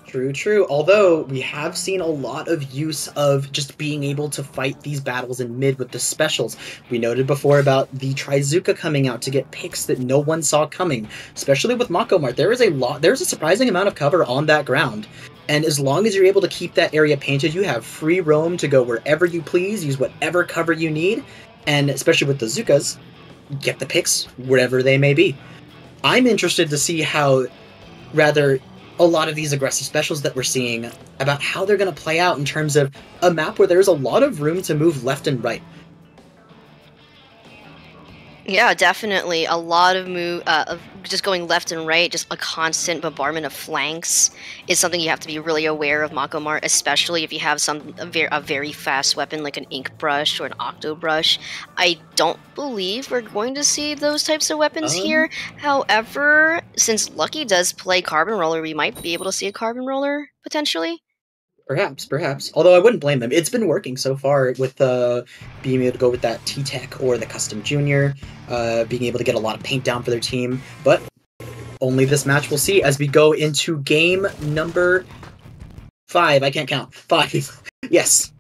True. Although, we have seen a lot of use of just being able to fight these battles in mid with the specials. We noted before about the Trizuka coming out to get picks that no one saw coming. Especially with Mako Mart. There's a surprising amount of cover on that ground. And as long as you're able to keep that area painted, you have free roam to go wherever you please, use whatever cover you need. And especially with the Zukas, get the picks wherever they may be. I'm interested to see how, rather, a lot of these aggressive specials that we're seeing, about how they're going to play out in terms of a map where there's a lot of room to move left and right. Yeah, definitely. A lot of just going left and right, just a constant bombardment of flanks is something you have to be really aware of Mako Mart, especially if you have a very fast weapon like an Ink Brush or an Octo Brush. I don't believe we're going to see those types of weapons here. However, since Lucky does play Carbon Roller, we might be able to see a Carbon Roller, potentially. Perhaps. Although I wouldn't blame them. It's been working so far with being able to go with that T-Tech or the Custom Junior, being able to get a lot of paint down for their team. But Only this match we'll see as we go into game number 5. I can't count. 5. Yes.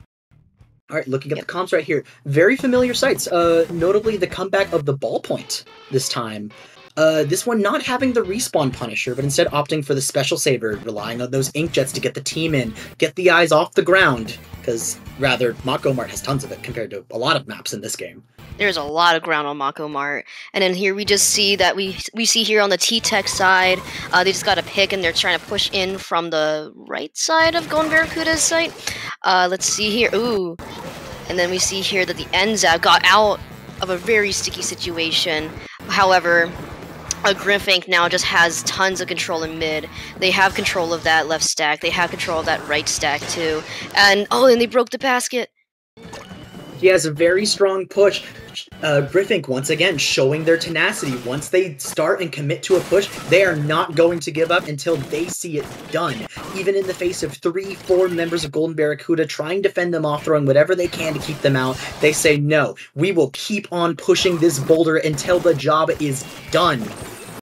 All right, looking at the comps right here. Very familiar sights. Notably, the comeback of the ballpoint this time. This one not having the respawn punisher, but instead opting for the special saver, relying on those inkjets to get the team in, get the eyes off the ground, because rather, Mako Mart has tons of it compared to a lot of maps in this game. There's a lot of ground on Mako Mart. And then here we just see that we see here on the T-Tech side, they just got a pick and they're trying to push in from the right side of Golden Barracuda's site. Let's see here. Ooh. And then we see here that the NZAP got out of a very sticky situation. However, Griffink now just has tons of control in mid. They have control of that left stack. They have control of that right stack too. And and they broke the basket. He has a very strong push. Griffink, once again, showing their tenacity. Once they start and commit to a push, they are not going to give up until they see it done. Even in the face of 3-4 members of Golden Barracuda trying to fend them off, throwing whatever they can to keep them out, they say, no, we will keep on pushing this boulder until the job is done.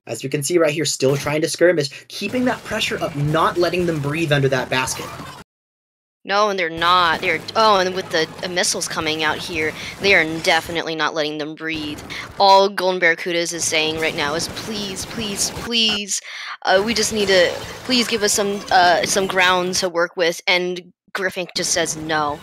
As you can see right here, still trying to skirmish, keeping that pressure up, not letting them breathe under that basket. No, and they're not. And with the missiles coming out here, they are definitely not letting them breathe. All Golden Barracudas is saying right now is please, please, please. We just need to please give us some ground to work with. And Griffink just says no.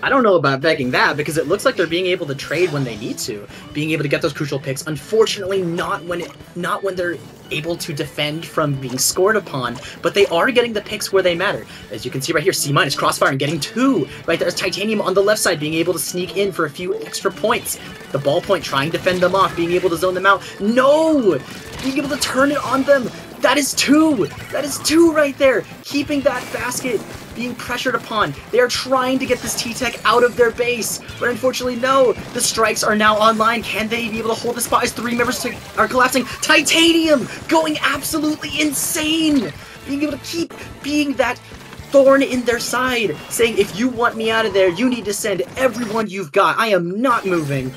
I don't know about begging that, because it looks like they're being able to trade when they need to, being able to get those crucial picks. Unfortunately, not when they're able to defend from being scored upon, but they are getting the picks where they matter. As you can see right here, C- Crossfire and getting 2. Right there's Titanium on the left side, being able to sneak in for a few extra points. The ballpoint trying to fend them off, being able to zone them out. No! Being able to turn it on them. That is 2! That is 2 right there! Keeping that basket, being pressured upon. They are trying to get this T-Tech out of their base, but unfortunately, no! The strikes are now online. Can they be able to hold the spot as 3 members are collapsing? Titanium! Going absolutely insane! Being able to keep being that thorn in their side, saying, if you want me out of there, you need to send everyone you've got. I am not moving.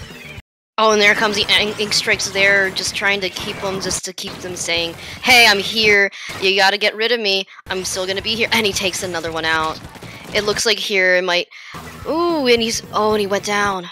Oh, and there comes the ink strikes there, just trying to keep them, just to keep them saying, hey, I'm here, you gotta get rid of me, I'm still gonna be here, and he takes another one out. It looks like here it might, ooh, and he went down.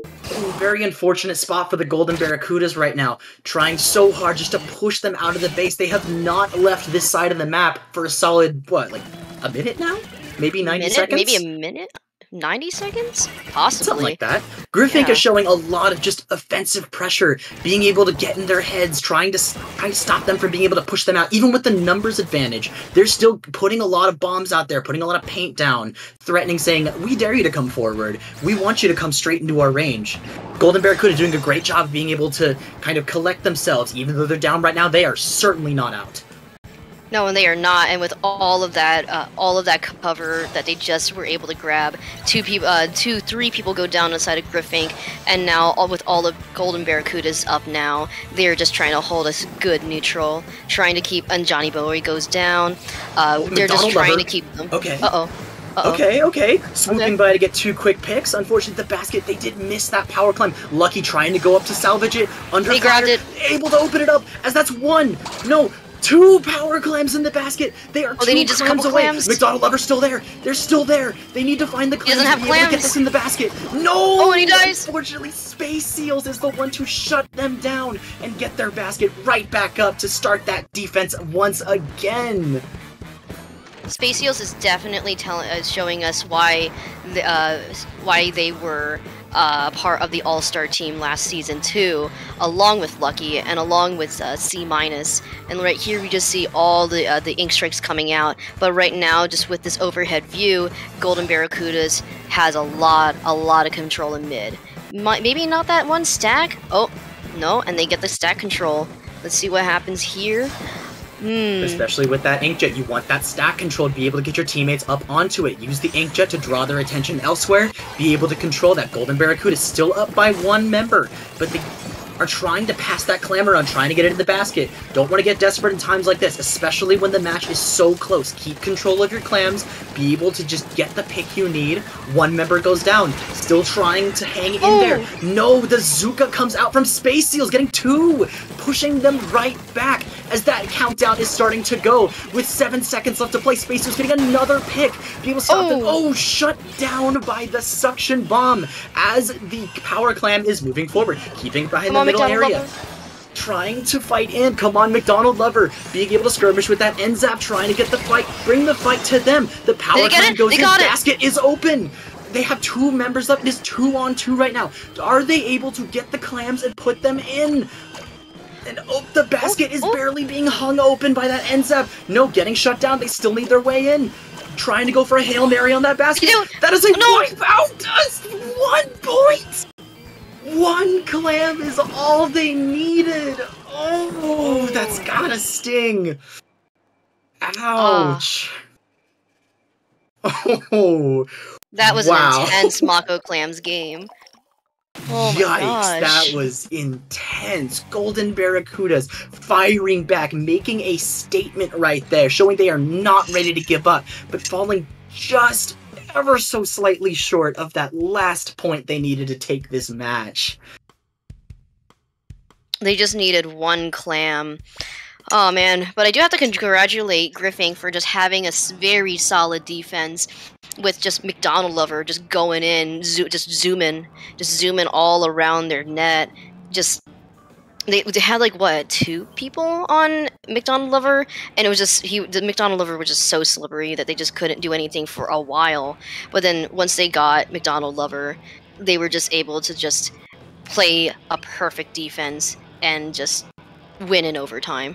Ooh, very unfortunate spot for the Golden Barracudas right now, trying so hard just to push them out of the base. They have not left this side of the map for a solid, what, like a minute now? Maybe 90 seconds? Maybe a minute? 90 seconds? Possibly. Something like that. Griffink is showing a lot of just offensive pressure, being able to get in their heads, trying to stop them from being able to push them out. Even with the numbers advantage, they're still putting a lot of bombs out there, putting a lot of paint down, threatening, saying, we dare you to come forward. We want you to come straight into our range. Golden Barracuda doing a great job of being able to kind of collect themselves. Even though they're down right now, they are certainly not out. No, and they are not. And with all of that cover that they just were able to grab, 3 people go down inside of Griffink, and now with all of Golden Barracudas up now, they're just trying to hold us good neutral, trying to keep. And Johnny Bowie goes down. They're just trying to keep them. Okay. Okay. Swooping by to get 2 quick picks. Unfortunately, the basket, they did miss that power climb. Lucky trying to go up to salvage it. They grabbed it. Able to open it up, as that's 1. No. 2 power clams in the basket. They are 2 they need just clams a couple away. clams? McDonald Lover's still there. They're still there. They need to find the clams. He doesn't have to be able to clams. get this in the basket. No! Oh, and he dies. Unfortunately, Space Seals is the one to shut them down and get their basket right back up to start that defense once again. Space Seals is definitely showing us why they were part of the All-Star team last season too, along with Lucky and along with C-. And right here we just see all the ink strikes coming out. But right now, just with this overhead view, Golden Barracudas has a lot of control in mid. Maybe not that one stack. Oh no, and they get the stack control. Let's see what happens here. Especially with that inkjet, you want that stack control to be able to get your teammates up onto it. Use the inkjet to draw their attention elsewhere. Be able to control that. Golden Barracuda is still up by 1 member, but are trying to pass that clam around, trying to get it in the basket. Don't want to get desperate in times like this, especially when the match is so close. Keep control of your clams, be able to just get the pick you need. One member goes down, still trying to hang in there. No, the Zuka comes out from Space Seals, getting 2, pushing them right back as that countdown is starting to go. With 7 seconds left to play, Space Seals getting another pick. Be able to stop them. Oh, shut down by the suction bomb as the power clam is moving forward, keeping behind the middle area. Trying to fight in. Come on, McDonald Lover. Being able to skirmish with that end zap, trying to get the fight, bring the fight to them. The power clam goes in, basket is open. They have 2 members left. It is 2-on-2 right now. Are they able to get the clams and put them in? And the basket is barely being hung open by that end zap. No, getting shut down. They still need their way in. Trying to go for a Hail Mary on that basket. That is a wipe out. Just 1 point. 1 clam is all they needed. Oh, that's gotta sting. Ouch. Oh. That was an intense Mako Clams game. Oh my Yikes, that was intense. Golden Barracudas firing back, making a statement right there, showing they are not ready to give up, but falling just ever so slightly short of that last point they needed to take this match. They just needed 1 clam. Oh man, but I do have to congratulate Griffink for just having a very solid defense with just McDonald Lover just going in, just zooming all around their net. Just they had like what, 2 people on McDonald Lover, and it was just the McDonald Lover was just so slippery that they just couldn't do anything for a while. But then once they got McDonald Lover, they were just able to just play a perfect defense and just win in overtime.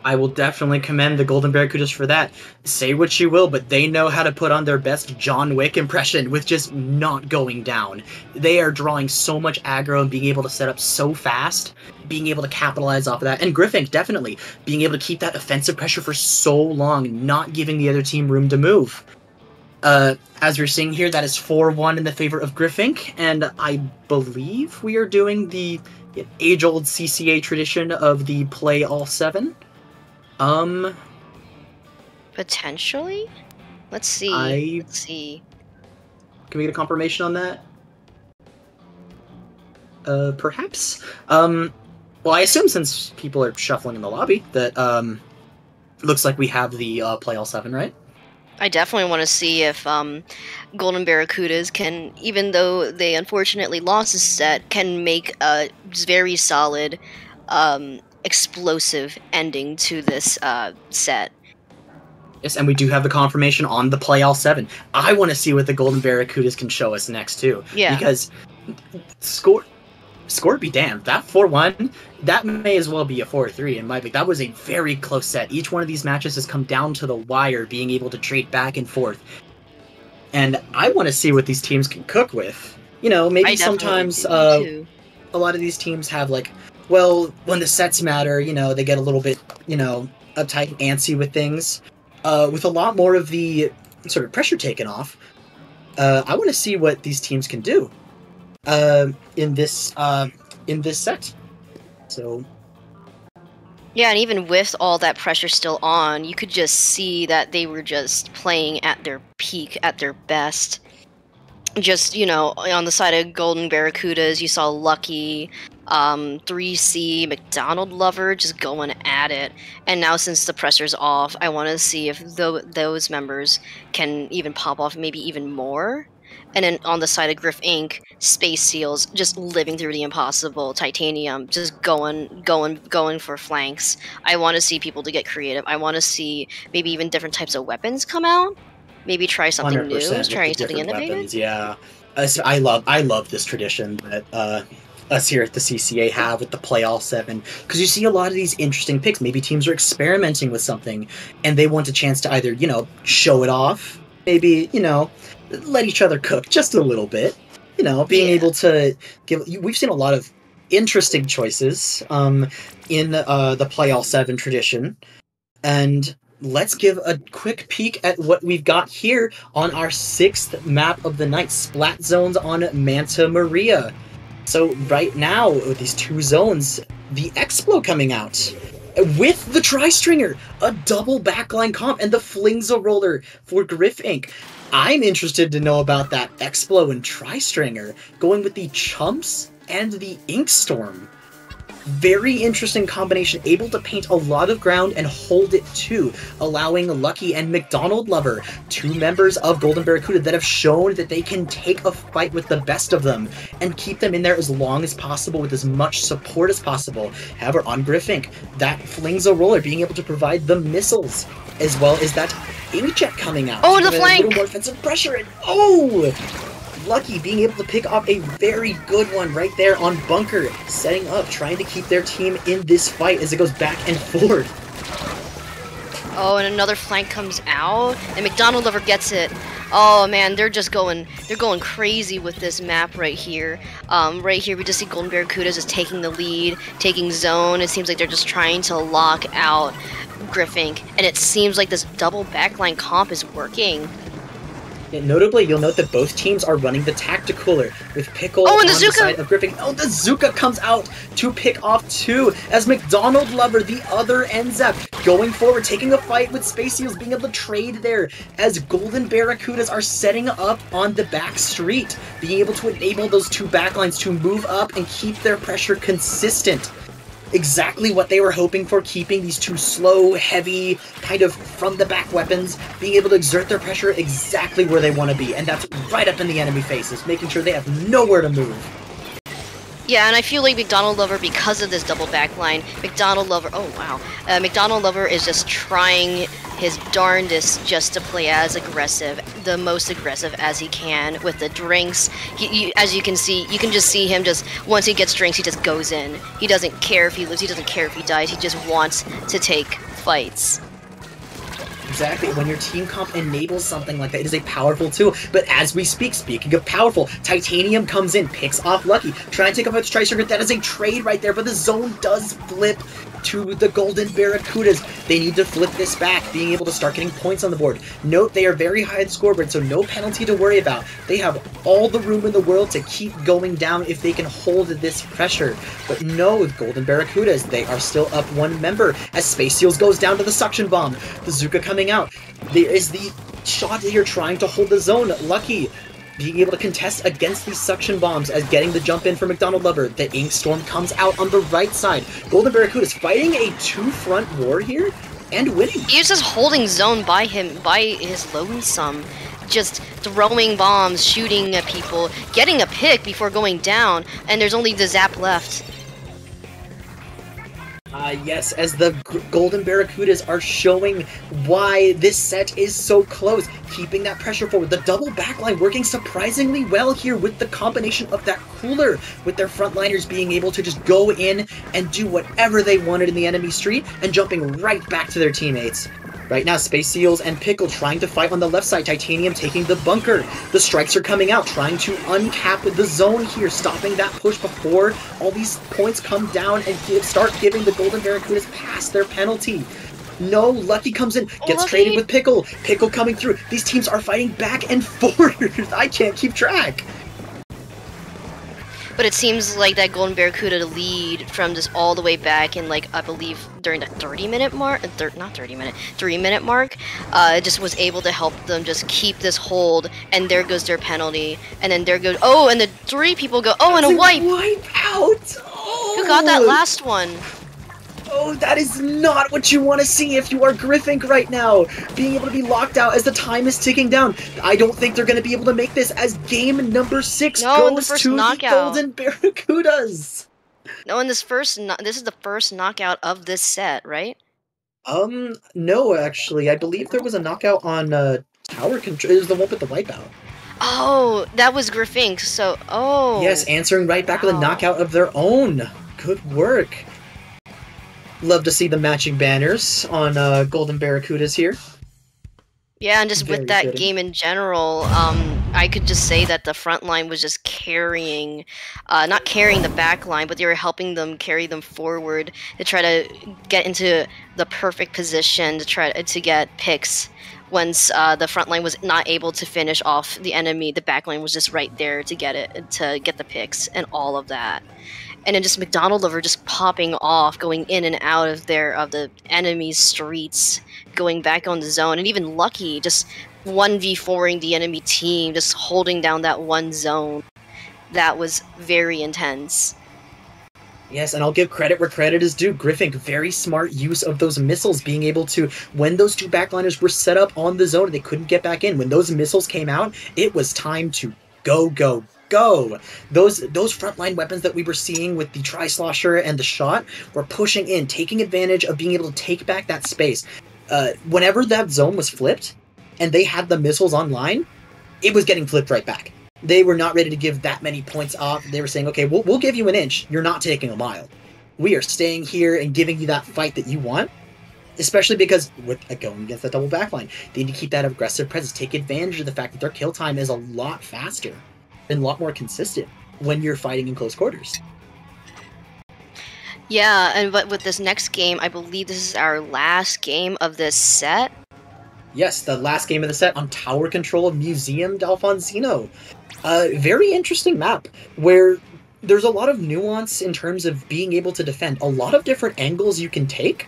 I will definitely commend the Golden Barracudas for that. Say what you will, but they know how to put on their best John Wick impression with just not going down. They are drawing so much aggro and being able to set up so fast, being able to capitalize off of that. And Griffink, definitely, being able to keep that offensive pressure for so long, not giving the other team room to move. As we're seeing here, that is 4-1 in the favor of Griffink, and I believe we are doing the age-old CCA tradition of the play all 7. Potentially? Let's see. Let's see. Can we get a confirmation on that? Perhaps? Well, I assume since people are shuffling in the lobby that, looks like we have the, play all 7, right? I definitely want to see if, Golden Barracudas can, even though they unfortunately lost this set, can make a very solid, explosive ending to this set. Yes, and we do have the confirmation on the play all 7. I want to see what the Golden Barracudas can show us next too. Yeah. Because score be damned. That 4-1, that may as well be a 4-3 in my book. That was a very close set. Each one of these matches has come down to the wire, being able to trade back and forth. And I want to see what these teams can cook with. You know, maybe sometimes a lot of these teams have like, well, when the sets matter, you know, they get a little bit, you know, uptight and antsy with things. With a lot more of the sort of pressure taken off, I want to see what these teams can do in this set. So, yeah, and even with all that pressure still on, you could just see that they were just playing at their peak, at their best. Just, you know, on the side of Golden Barracudas, you saw Lucky, 3C, McDonald Lover just going at it. And now since the pressure's off, I want to see if those members can even pop off maybe even more. And then on the side of Griffink, Space Seals just living through the impossible, Titanium just going for flanks. I want to see people to get creative. I want to see maybe even different types of weapons come out. Maybe try something new, try something innovative. Weapons, yeah, I love this tradition that us here at the CCA have with the play all 7, because you see a lot of these interesting picks. Maybe teams are experimenting with something, and they want a chance to either, you know, show it off, maybe, you know, let each other cook just a little bit, you know, being able to give. We've seen a lot of interesting choices in the play all 7 tradition, and let's give a quick peek at what we've got here on our 6th map of the night, Splat Zones on Manta Maria. So right now, with these two zones, the Explo coming out with the Tri-Stringer, a double backline comp, and the Flingza Roller for Griffink. I'm interested to know about that Explo and Tri-Stringer, going with the Chumps and the Inkstorm. Very interesting combination, able to paint a lot of ground and hold it too, allowing Lucky and McDonald Lover, two members of Golden Barracuda that have shown that they can take a fight with the best of them and keep them in there as long as possible with as much support as possible. However, on Griffink, that Flingza Roller being able to provide the missiles, as well as that Inkjet coming out. Oh, the flank! A little more offensive pressure, and oh! Lucky being able to pick off a very good one right there on Bunker, setting up, trying to keep their team in this fight as it goes back and forth. Oh, and another flank comes out, and McDonald Lover gets it. Oh man, they're going crazy with this map right here. Right here we just see Golden Barracudas just taking the lead, taking zone. It seems like they're just trying to lock out Griffink, and it seems like this double backline comp is working. And notably, you'll note that both teams are running the Tacticooler with Pickle and on the the side of Griffink. Oh, the Zuka comes out to pick off two as McDonald Lover, the other NZAP, going forward, taking a fight with Space Eels, being able to trade there as Golden Barracudas are setting up on the back street, being able to enable those two backlines to move up and keep their pressure consistent. Exactly what they were hoping for, keeping these two slow, heavy, kind of from-the-back weapons, being able to exert their pressure exactly where they want to be, and that's right up in the enemy faces, making sure they have nowhere to move. Yeah, and I feel like McDonald Lover, because of this double backline, McDonald Lover, oh wow, McDonald Lover is just trying his darndest just to play as aggressive, the most aggressive as he can with the drinks. As you can see, you can just see him just, once he gets drinks, he just goes in. He doesn't care if he lives, he doesn't care if he dies, he just wants to take fights. Exactly, when your team comp enables something like that, it is a powerful tool. But as we speak, speaking of powerful, Titanium comes in, picks off Lucky, trying to take off its Tri-Stringer. That is a trade right there, but the zone does flip to the Golden Barracudas. They need to flip this back, being able to start getting points on the board. Note, they are very high in scoreboard, so no penalty to worry about. They have all the room in the world to keep going down if they can hold this pressure. But no, with Golden Barracudas, they are still up one member as Space Seals goes down to the suction bomb. The Zuka coming out. There is the shot here trying to hold the zone. Lucky being able to contest against these suction bombs as getting the jump in for McDonald Lover. The Inkstorm comes out on the right side. Golden Barracuda's fighting a two-front war here and winning. He's just holding zone by his lonesome. Just throwing bombs, shooting at people, getting a pick before going down, and there's only the zap left. Yes, as the Golden Barracudas are showing why this set is so close, keeping that pressure forward. The double backline working surprisingly well here with the combination of that cooler, with their frontliners being able to just go in and do whatever they wanted in the enemy street and jumping right back to their teammates. Right now, Space Seals and Pickle trying to fight on the left side. Titanium taking the bunker. The strikes are coming out, trying to uncap the zone here, stopping that push before all these points come down and start giving the Golden Barracudas past their penalty. No, Lucky comes in, gets traded with Pickle. Pickle coming through. These teams are fighting back and forth. I can't keep track. But it seems like that Golden Barracuda lead from just all the way back in, like, I believe during the 30-minute mark, not 30-minute, 3-minute mark, it just was able to help them just keep this hold, and there goes their penalty, and then there goes, oh, and the 3 people go, oh, and a wipe! Wipe out! Oh. Who got that last one? Oh, that is not what you want to see if you are Griffink right now. Being able to be locked out as the time is ticking down. I don't think they're going to be able to make this as game number 6 goes to the Golden Barracudas. No, in this is the first knockout of this set, right? No, actually. I believe there was a knockout on, Tower Control. It was the one with the wipeout. Oh, that was Griffink, so, oh. Yes, answering right back with a knockout of their own. Good work. Love to see the matching banners on Golden Barracudas here. Yeah, and just with that game in general, I could just say that the front line was just carrying, not carrying the back line, but they were helping them carry them forward to try to get into the perfect position to try to get picks once the front line was not able to finish off the enemy, the back line was just right there to get the picks and all of that. And then just McDonald over just popping off, going in and out of the enemy's streets, going back on the zone, and even Lucky just 1v4ing the enemy team, just holding down that one zone. That was very intense. Yes, and I'll give credit where credit is due. Griffink, very smart use of those missiles, being able to, when those two backliners were set up on the zone and they couldn't get back in, when those missiles came out, it was time to go, go, go. Those frontline weapons that we were seeing with the Tri-Slosher and the Shot were pushing in, taking advantage of being able to take back that space. Whenever that zone was flipped and they had the missiles online, it was getting flipped right back. They were not ready to give that many points off. They were saying, okay, we'll give you an inch. You're not taking a mile. We are staying here and giving you that fight that you want, especially because with going against that double backline, they need to keep that aggressive presence, take advantage of the fact that their kill time is a lot faster and a lot more consistent when you're fighting in close quarters. Yeah, but with this next game, I believe this is our last game of this set. Yes, the last game of the set on Tower Control Museum d'Alfonsino. Very interesting map, where there's a lot of nuance in terms of being able to defend. A lot of different angles you can take,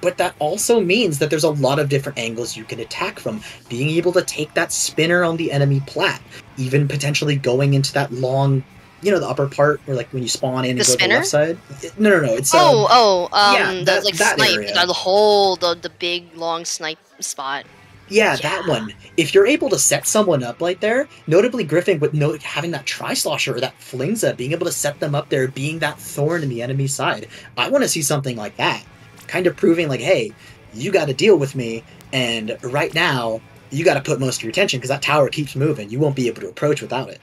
but that also means that there's a lot of different angles you can attack from. Being able to take that spinner on the enemy plat, even potentially going into that long, you know, the upper part, where like when you spawn in and go to the left side. No, it's yeah, that, like that snipe, area. the big long snipe spot. Yeah, that one. If you're able to set someone up like there, notably Griffink with having that Tri-Slosher or that Flingza, being able to set them up there, being that thorn in the enemy's side. I want to see something like that. Kind of proving like, hey, you got to deal with me, and right now, you got to put most of your attention because that tower keeps moving. You won't be able to approach without it.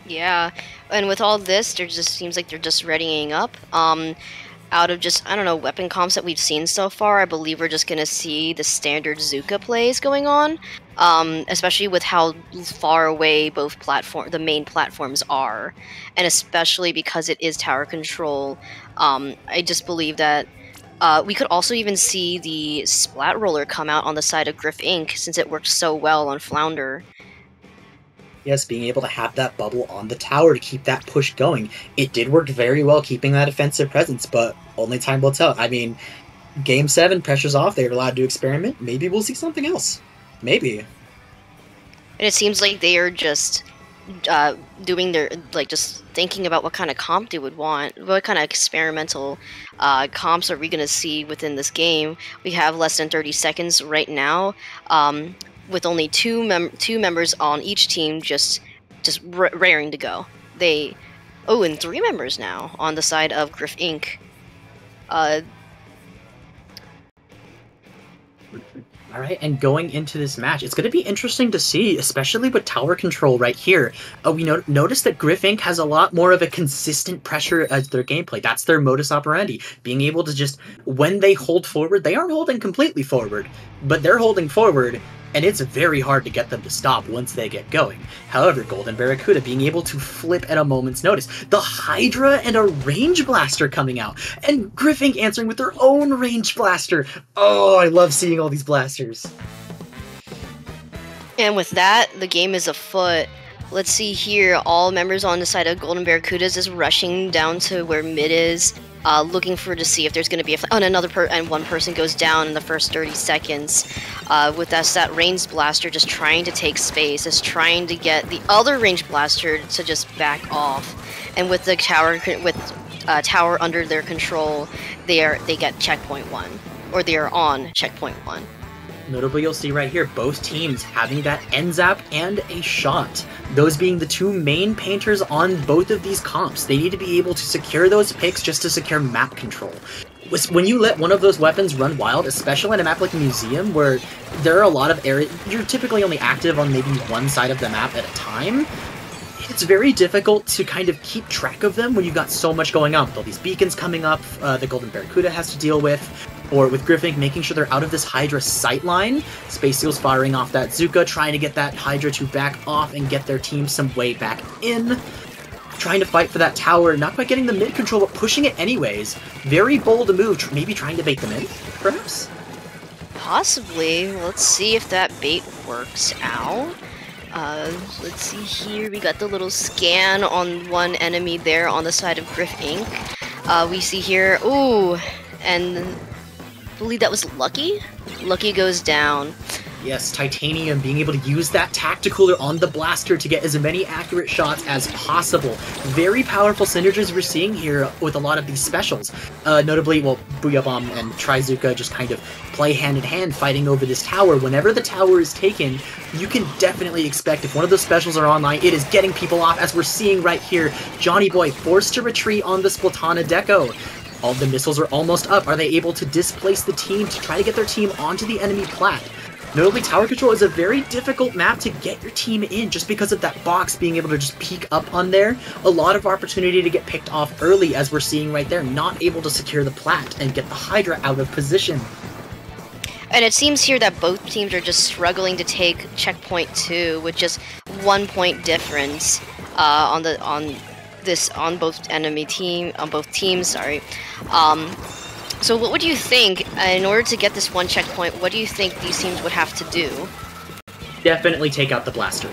Yeah, and with all this, there just seems like they're just readying up. Out of just, I don't know, weapon comps that we've seen so far, I believe we're just going to see the standard Zuka plays going on, especially with how far away both the main platforms are, and especially because it is tower control. I just believe that we could also even see the Splat Roller come out on the side of Griffink, since it worked so well on Flounder. Yes, being able to have that bubble on the tower to keep that push going. It did work very well keeping that offensive presence, but only time will tell. I mean, Game 7, pressure's off. They're allowed to experiment. Maybe we'll see something else. Maybe. And it seems like they are just doing their, like, just thinking about what kind of comp they would want. What kind of experimental comps are we going to see within this game? We have less than 30 seconds right now. With only two members on each team just raring to go. And 3 members now on the side of Griffink. All right, and going into this match, it's going to be interesting to see, especially with tower control right here. We notice that Griffink has a lot more of a consistent pressure as their gameplay. That's their modus operandi, being able to just, when they hold forward, they aren't holding completely forward, but they're holding forward, and it's very hard to get them to stop once they get going. However, Golden Barracuda being able to flip at a moment's notice. The Hydra and a Range Blaster coming out, and Griffink answering with their own Range Blaster. Oh, I love seeing all these blasters. And with that, the game is afoot. Let's see here, all members on the side of Golden Barracudas is rushing down to where mid is, looking to see if there's going to be and one person goes down in the first 30 seconds. With that range blaster just trying to take space, is trying to get the other range blaster to just back off. And with the tower, tower under their control, they get checkpoint 1, or they are on checkpoint 1. Notably, you'll see right here, both teams having that N-Zap and a Shot. Those being the two main painters on both of these comps. They need to be able to secure those picks just to secure map control. When you let one of those weapons run wild, especially in a map like Museum, where there are a lot of areas, you're typically only active on maybe one side of the map at a time, it's very difficult to kind of keep track of them when you've got so much going on. With all these beacons coming up, the Golden Barracuda has to deal with, or with Griffink making sure they're out of this Hydra sightline. Space Seal's firing off that Zuka, trying to get that Hydra to back off and get their team some way back in. Trying to fight for that tower, not quite getting the mid control, but pushing it anyways. Very bold move, maybe trying to bait them in, perhaps? Possibly. Let's see if that bait works out. Let's see here. We got the little scan on one enemy there on the side of Griffink. We see here. Ooh, and I believe that was Lucky. Lucky goes down. Yes, Titanium being able to use that tactical on the blaster to get as many accurate shots as possible. Very powerful synergies we're seeing here with a lot of these specials. Notably, well, Booyah Bomb and Trizuka just kind of play hand in hand fighting over this tower. Whenever the tower is taken, you can definitely expect if one of those specials are online, it is getting people off, as we're seeing right here. Johnny Boy forced to retreat on the Splatana Deco. All the missiles are almost up. Are they able to displace the team to try to get their team onto the enemy plat? Notably, Tower Control is a very difficult map to get your team in just because of that box being able to just peek up on there. A lot of opportunity to get picked off early, as we're seeing right there, not able to secure the plat and get the Hydra out of position. And it seems here that both teams are just struggling to take checkpoint 2 with just 1 point difference on both teams. Sorry. So what would you think, in order to get this one checkpoint, what do you think these teams would have to do? Definitely take out the blaster.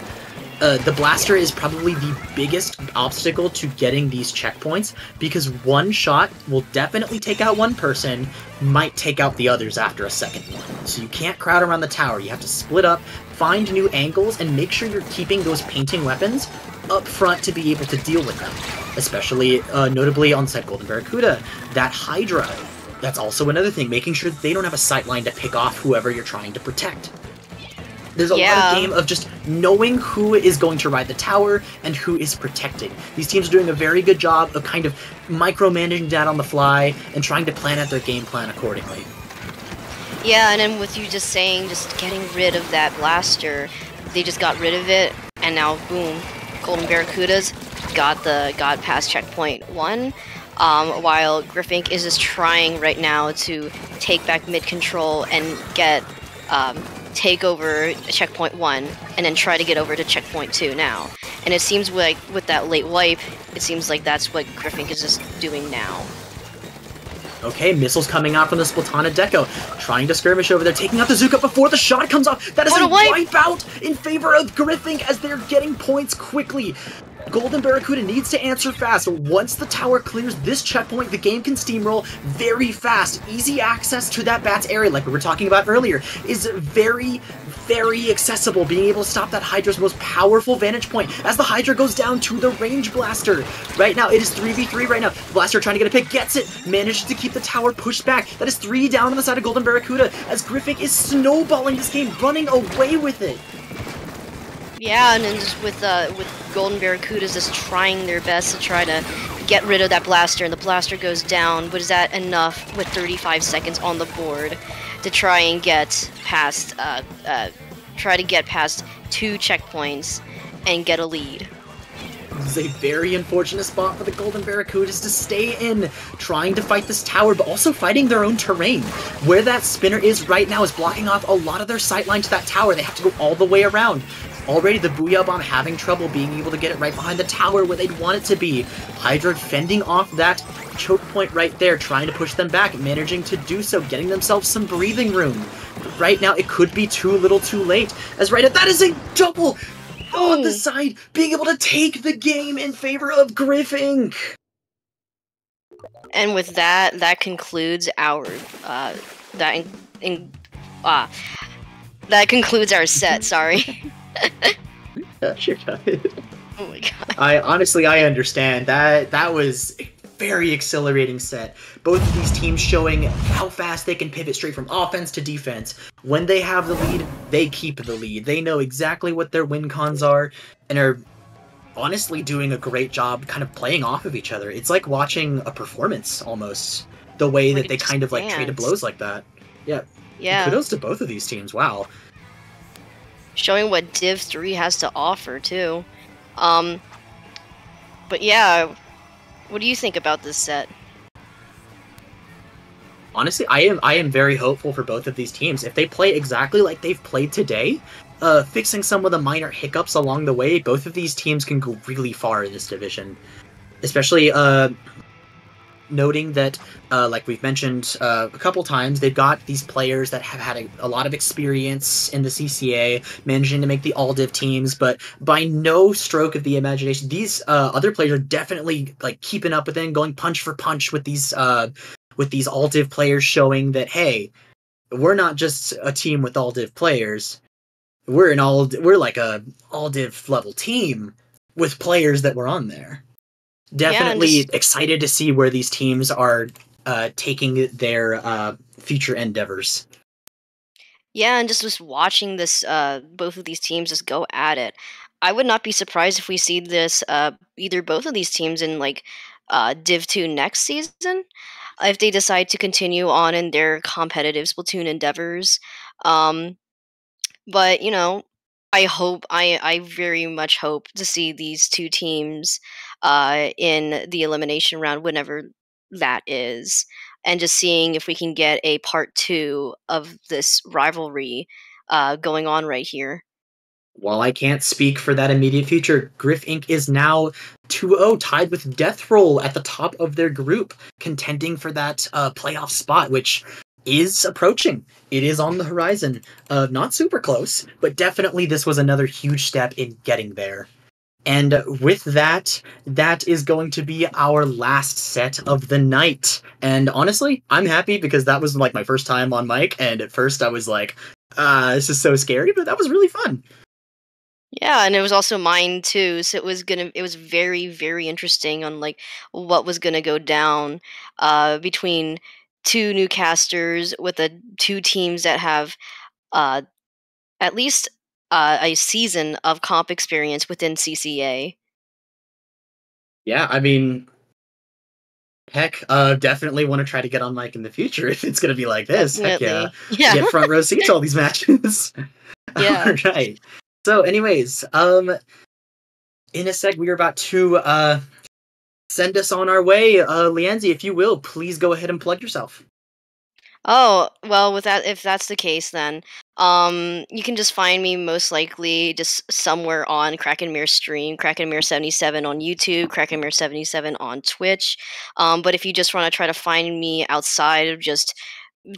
The blaster is probably the biggest obstacle to getting these checkpoints, because one shot will definitely take out one person, might take out the others after a second one. So you can't crowd around the tower. You have to split up, find new angles, and make sure you're keeping those painting weapons up front to be able to deal with them. Especially, notably on side Golden Barracuda, that Hydra. That's also another thing, making sure that they don't have a sight line to pick off whoever you're trying to protect. There's a lot of game of just knowing who is going to ride the tower and who is protecting. These teams are doing a very good job of kind of micromanaging that on the fly and trying to plan out their game plan accordingly. Yeah, and then with you just saying, just getting rid of that blaster, they just got rid of it, and now boom, Golden Barracudas got past checkpoint 1. While Griffink is just trying right now to take back mid control and get take over checkpoint 1 and then try to get over to checkpoint 2 now. And it seems like with that late wipe, it seems like that's what Griffink is just doing now. Okay, missiles coming out from the Splatana Deco, trying to skirmish over there, taking out the Zuka before the shot comes off. That is a wipeout in favor of Griffink as they're getting points quickly. Golden Barracuda needs to answer fast. Once the tower clears this checkpoint, the game can steamroll very fast. Easy access to that Bats area, like we were talking about earlier, is very, very accessible. Being able to stop that Hydra's most powerful vantage point as the Hydra goes down to the range blaster. Right now, it is 3v3 right now. The blaster trying to get a pick, gets it, manages to keep the tower pushed back. That is 3 down on the side of Golden Barracuda as Griffink is snowballing this game, running away with it. Yeah, and then just with Golden Barracudas just trying their best to try to get rid of that blaster, and the blaster goes down, but is that enough with 35 seconds on the board to try and get past, try to get past 2 checkpoints and get a lead? This is a very unfortunate spot for the Golden Barracudas to stay in, trying to fight this tower, but also fighting their own terrain. Where that spinner is right now is blocking off a lot of their sightline to that tower. They have to go all the way around. Already the Booyah Bomb having trouble being able to get it right behind the tower where they'd want it to be. Hydra fending off that choke point right there, trying to push them back, managing to do so, getting themselves some breathing room. But right now, it could be too little too late, as right now, that is a double on the side, being able to take the game in favor of Griffink. And with that, that concludes our, that concludes our set, sorry. Yeah, sure. Oh my god. I understand. That was a very accelerating set. Both of these teams showing how fast they can pivot straight from offense to defense. When they have the lead, they keep the lead. They know exactly what their win cons are and are honestly doing a great job kind of playing off of each other. It's like watching a performance almost, the way that they kind of like traded blows like that. Yeah. Yeah. Kudos to both of these teams. Wow. Showing what Div 3 has to offer, too. But yeah, what do you think about this set? Honestly, I am very hopeful for both of these teams. If they play exactly like they've played today, fixing some of the minor hiccups along the way, both of these teams can go really far in this division. Especially, noting that, like we've mentioned a couple times, they've got these players that have had a lot of experience in the CCA, managing to make the all-div teams, but by no stroke of the imagination, these other players are definitely like keeping up with it and going punch for punch with these all-div players, showing that, hey, we're not just a team with all-div players. We're like a all-div level team with players that were on there. Definitely excited to see where these teams are taking their future endeavors. Yeah, and just watching this, both of these teams just go at it. I would not be surprised if we see this, either both of these teams in like Div 2 next season, if they decide to continue on in their competitive Splatoon endeavors. Um, but I very much hope to see these two teams in the elimination round, whenever that is, and just seeing if we can get a part 2 of this rivalry going on right here. While I can't speak for that immediate future, Griffink is now 2-0, tied with Death Roll at the top of their group, contending for that playoff spot, which is approaching. It is on the horizon. Not super close, but definitely this was another huge step in getting there. And with that, that is going to be our last set of the night. And honestly, I'm happy because that was like my first time on mic, and at first I was like, this is so scary, but that was really fun. Yeah, and it was also mine too. So it was very, very interesting on like what was gonna go down between two new casters with two teams that have uh, at least a season of comp experience within CCA. Yeah, I mean, heck, definitely want to try to get on mic in the future if it's going to be like this. Definitely. Heck yeah. Get front row seats to all these matches. Yeah. All right. So anyways, in a sec, we are about to send us on our way. Lianzi, if you will, please go ahead and plug yourself. Oh, well, with that, if that's the case, then you can just find me most likely just somewhere on Krakenmere stream, Krakenmere77 on YouTube, Krakenmere77 on Twitch. But if you just want to try to find me outside of just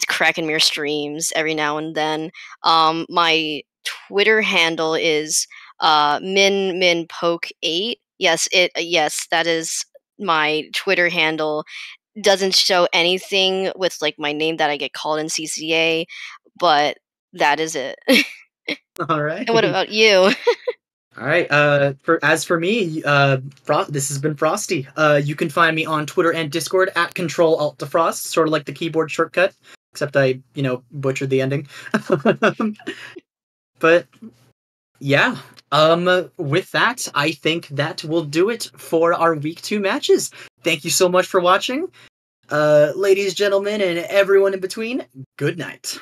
Krakenmere streams every now and then, my Twitter handle is minminpoke8. Yes, that is my Twitter handle. Doesn't show anything with like my name that I get called in CCA, but that is it. All right. And what about you? All right. For me, this has been Frosty. You can find me on Twitter and Discord at Control-Alt-Defrost, sort of like the keyboard shortcut, except I, butchered the ending. But yeah. With that, I think that will do it for our week 2 matches. Thank you so much for watching. Ladies, gentlemen, and everyone in between, good night.